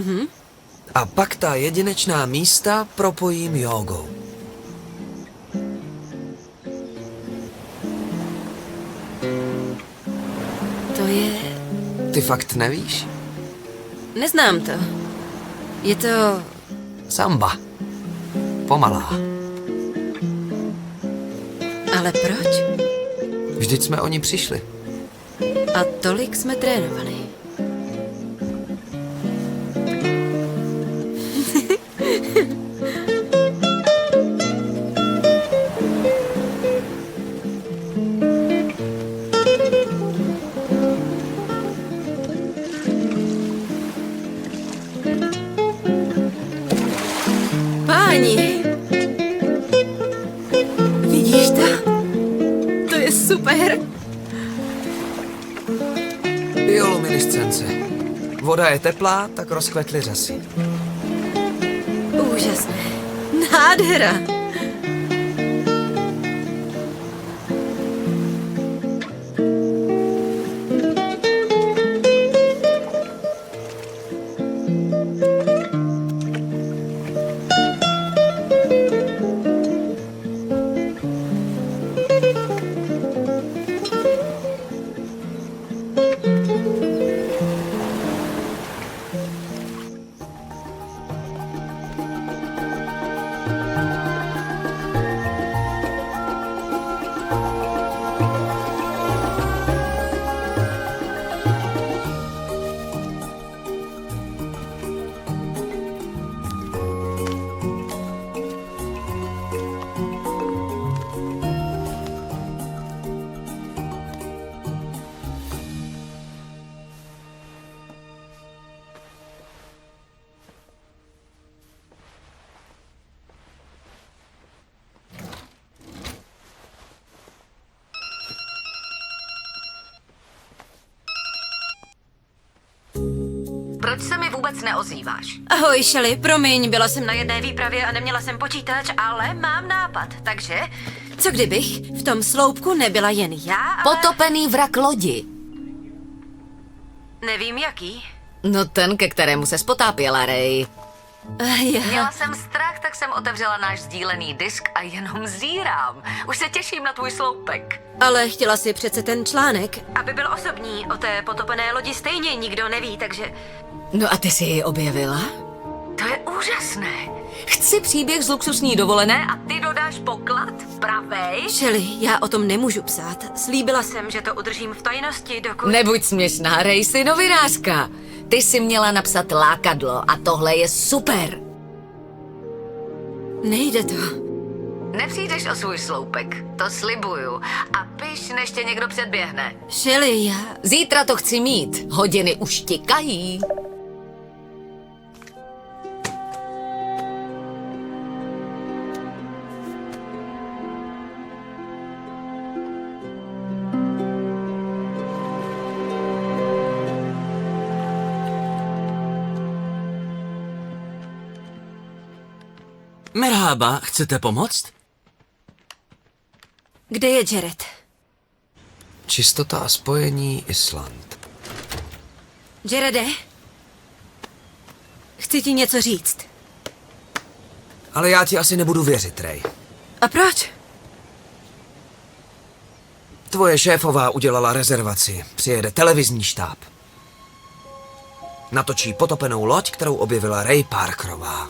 A pak ta jedinečná místa propojím jógou. To je... Ty fakt nevíš? Neznám to. Je to... Samba. Pomalá. Ale proč? Vždyť jsme o ní přišli. A tolik jsme trénovali. Páni! Vidíš to? To je super! Bioluminescence. Voda je teplá, tak rozkvetly řasy. Úžasné. Nádhera. Proč se mi vůbec neozýváš? Ahoj, Shelly, promiň, byla jsem na jedné výpravě a neměla jsem počítač, ale mám nápad, takže... Co kdybych v tom sloupku nebyla jen já, ale... Potopený vrak lodi. Nevím jaký. No ten, ke kterému se potápěla, Ray. Já... Měla jsem strach, tak jsem otevřela náš sdílený disk a jenom zírám. Už se těším na tvůj sloupek. Ale chtěla si přece ten článek, aby byl osobní. O té potopené lodi stejně nikdo neví, takže... No a ty jsi ji objevila? To je úžasné. Chci příběh z luxusní dovolené a ty dodáš poklad, pravej? Shelly, já o tom nemůžu psát. Slíbila jsem, že to udržím v tajnosti, dokud... Nebuď směšná, Ray, jsi novinářka. Ty jsi měla napsat lákadlo a tohle je super. Nejde to. Nepřijdeš o svůj sloupek, to slibuju. A piš, než tě někdo předběhne. Shelly, já... Zítra to chci mít, hodiny už tikají. Merhába, chcete pomoct? Kde je Jared? Čistota a spojení Island. Jarede? Chci ti něco říct. Ale já ti asi nebudu věřit, Ray. A proč? Tvoje šéfová udělala rezervaci. Přijede televizní štáb. Natočí potopenou loď, kterou objevila Ray Parkerová.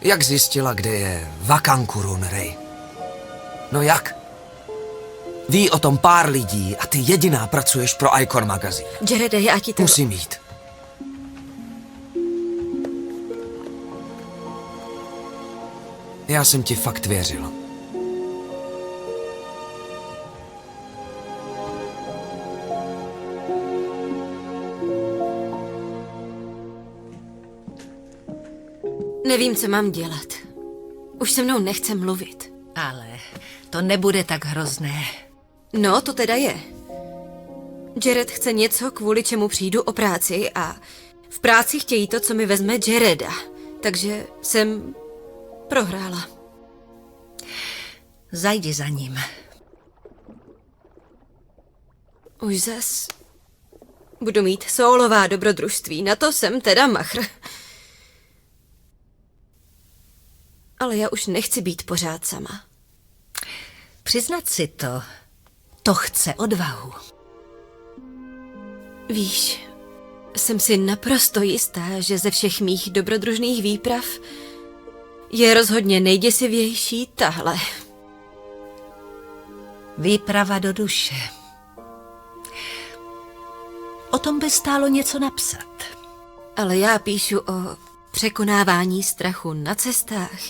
Jak zjistila, kde je Vakankurun, Ray? No jak? Ví o tom pár lidí a ty jediná pracuješ pro Icon magazín. Jarede, já ti to... Musím jít. Já jsem ti fakt věřil. Nevím, co mám dělat. Už se mnou nechce mluvit. Ale to nebude tak hrozné. No, to teda je. Jared chce něco, kvůli čemu přijdu o práci a v práci chtějí to, co mi vezme Jareda. Takže jsem prohrála. Zajdi za ním. Už zas budu mít sólová dobrodružství, na to jsem teda machr. Ale já už nechci být pořád sama. Přiznat si to chce odvahu. Víš, jsem si naprosto jistá, že ze všech mých dobrodružných výprav je rozhodně nejděsivější tahle. Výprava do duše. O tom by stálo něco napsat. Ale já píšu o překonávání strachu na cestách.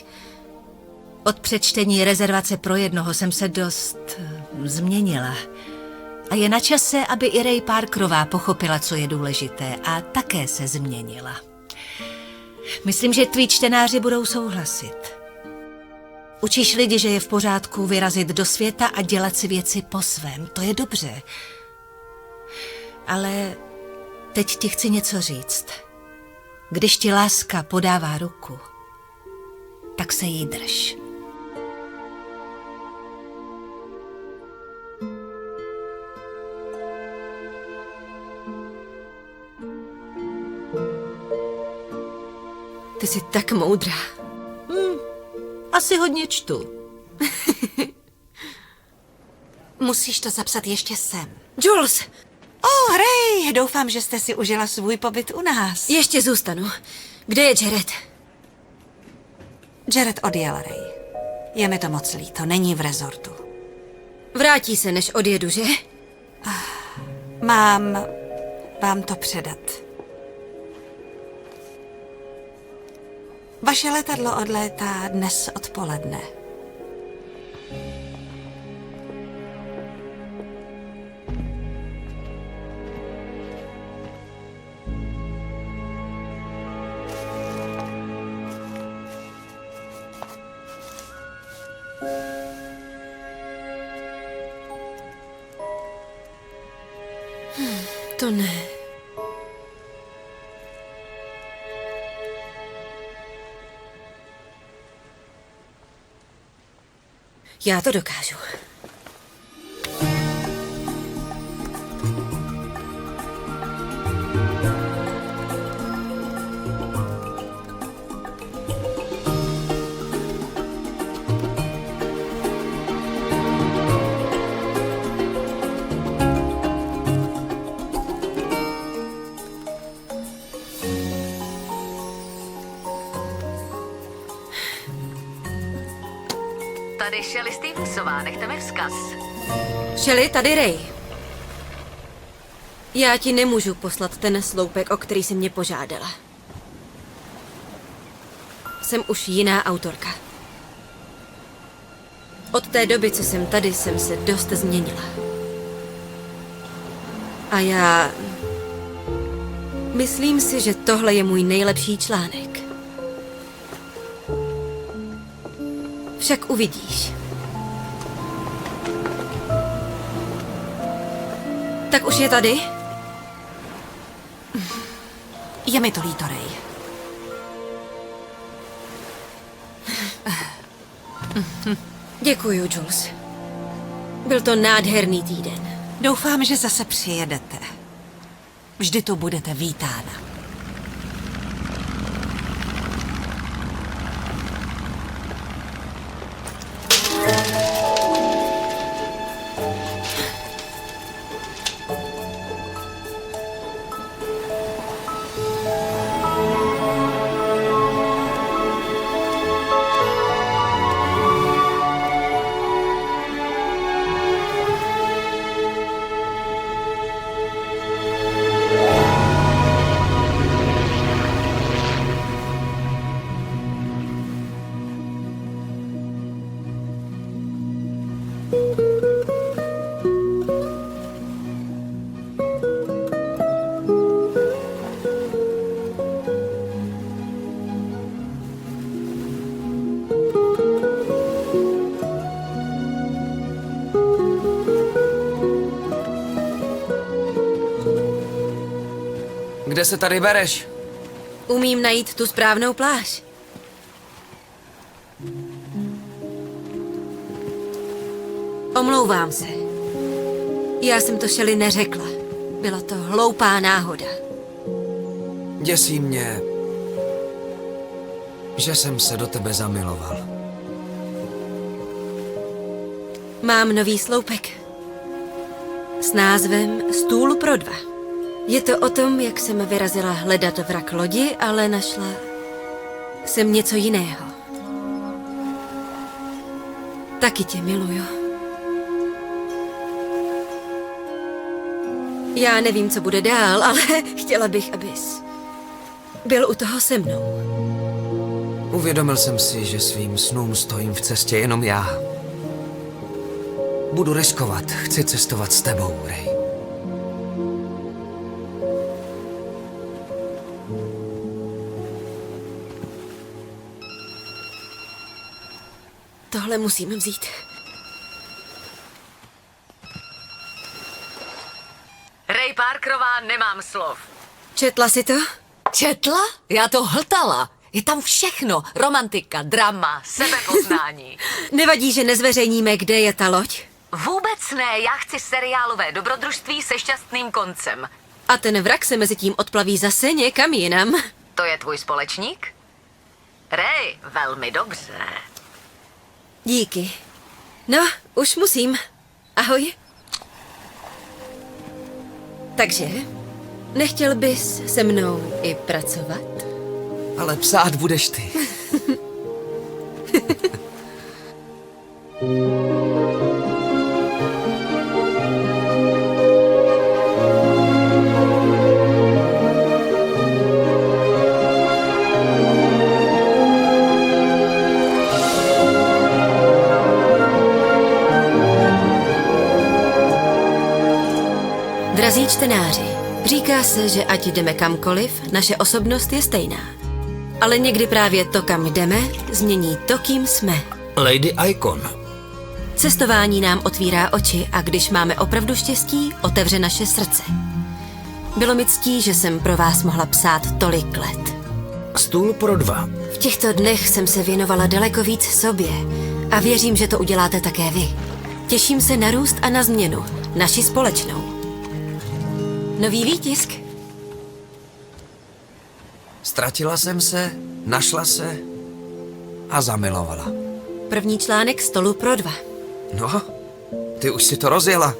Od přečtení Rezervace pro jednoho jsem se dost změnila. A je na čase, aby i Ray Parkerová pochopila, co je důležité, a také se změnila. Myslím, že tví čtenáři budou souhlasit. Učíš lidi, že je v pořádku vyrazit do světa a dělat si věci po svém. To je dobře. Ale teď ti chci něco říct. Když ti láska podává ruku, tak se jí drž. Ty jsi tak moudrá. Asi hodně čtu. Musíš to zapsat ještě sem. Jules! Ray, doufám, že jste si užila svůj pobyt u nás. Ještě zůstanu. Kde je Jared? Jared odjel, Ray. Je mi to moc líto, není v rezortu. Vrátí se, než odjedu, že? Mám vám to předat. Vaše letadlo odlétá dnes odpoledne. To ne. Já to dokážu. Tady Shelley Stevensová, nechte mi vzkaz. Shelley, tady Ray. Já ti nemůžu poslat ten sloupek, o který jsi mě požádala. Jsem už jiná autorka. Od té doby, co jsem tady, jsem se dost změnila. A já... myslím si, že tohle je můj nejlepší článek. Však uvidíš. Tak už je tady? Je mi to líto, Ray. Děkuju, Jules. Byl to nádherný týden. Doufám, že zase přijedete. Vždy tu budete vítána. Kde se tady bereš? Umím najít tu správnou pláž. Omlouvám se. Já jsem to Shelley neřekla. Byla to hloupá náhoda. Děsí mě, že jsem se do tebe zamiloval. Mám nový sloupek. S názvem Stůl pro dva. Je to o tom, jak jsem vyrazila hledat vrak lodi, ale našla jsem něco jiného. Taky tě miluju. Já nevím, co bude dál, ale chtěla bych, abys byl u toho se mnou. Uvědomil jsem si, že svým snům stojím v cestě jenom já. Budu riskovat, chci cestovat s tebou, Ray. Tohle musím vzít. Ray Parkerová, nemám slov. Četla si to? Četla? Já to hltala. Je tam všechno. Romantika, drama, sebepoznání. Nevadí, že nezveřejníme, kde je ta loď? Vůbec ne, já chci seriálové dobrodružství se šťastným koncem. A ten vrak se mezi tím odplaví zase někam jinam. To je tvůj společník? Ray, velmi dobře. Díky. No, už musím. Ahoj. Takže, nechtěl bys se mnou i pracovat? Ale psát budeš ty. Drazí čtenáři, říká se, že ať jdeme kamkoliv, naše osobnost je stejná. Ale někdy právě to, kam jdeme, změní to, kým jsme. Lady Icon. Cestování nám otvírá oči a když máme opravdu štěstí, otevře naše srdce. Bylo mi ctí, že jsem pro vás mohla psát tolik let. Stůl pro dva. V těchto dnech jsem se věnovala daleko víc sobě a věřím, že to uděláte také vy. Těším se na růst a na změnu, naši společnou. Nový výtisk. Ztratila jsem se, našla se a zamilovala. První článek Stolu pro dva. No, ty už si to rozjela.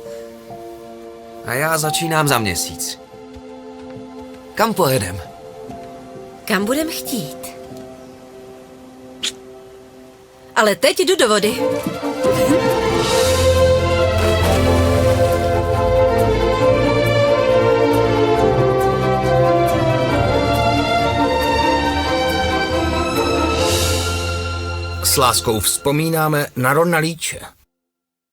A já začínám za měsíc. Kam pojedem? Kam budem chtít. Ale teď jdu do vody. S láskou vzpomínáme na Rona Leache.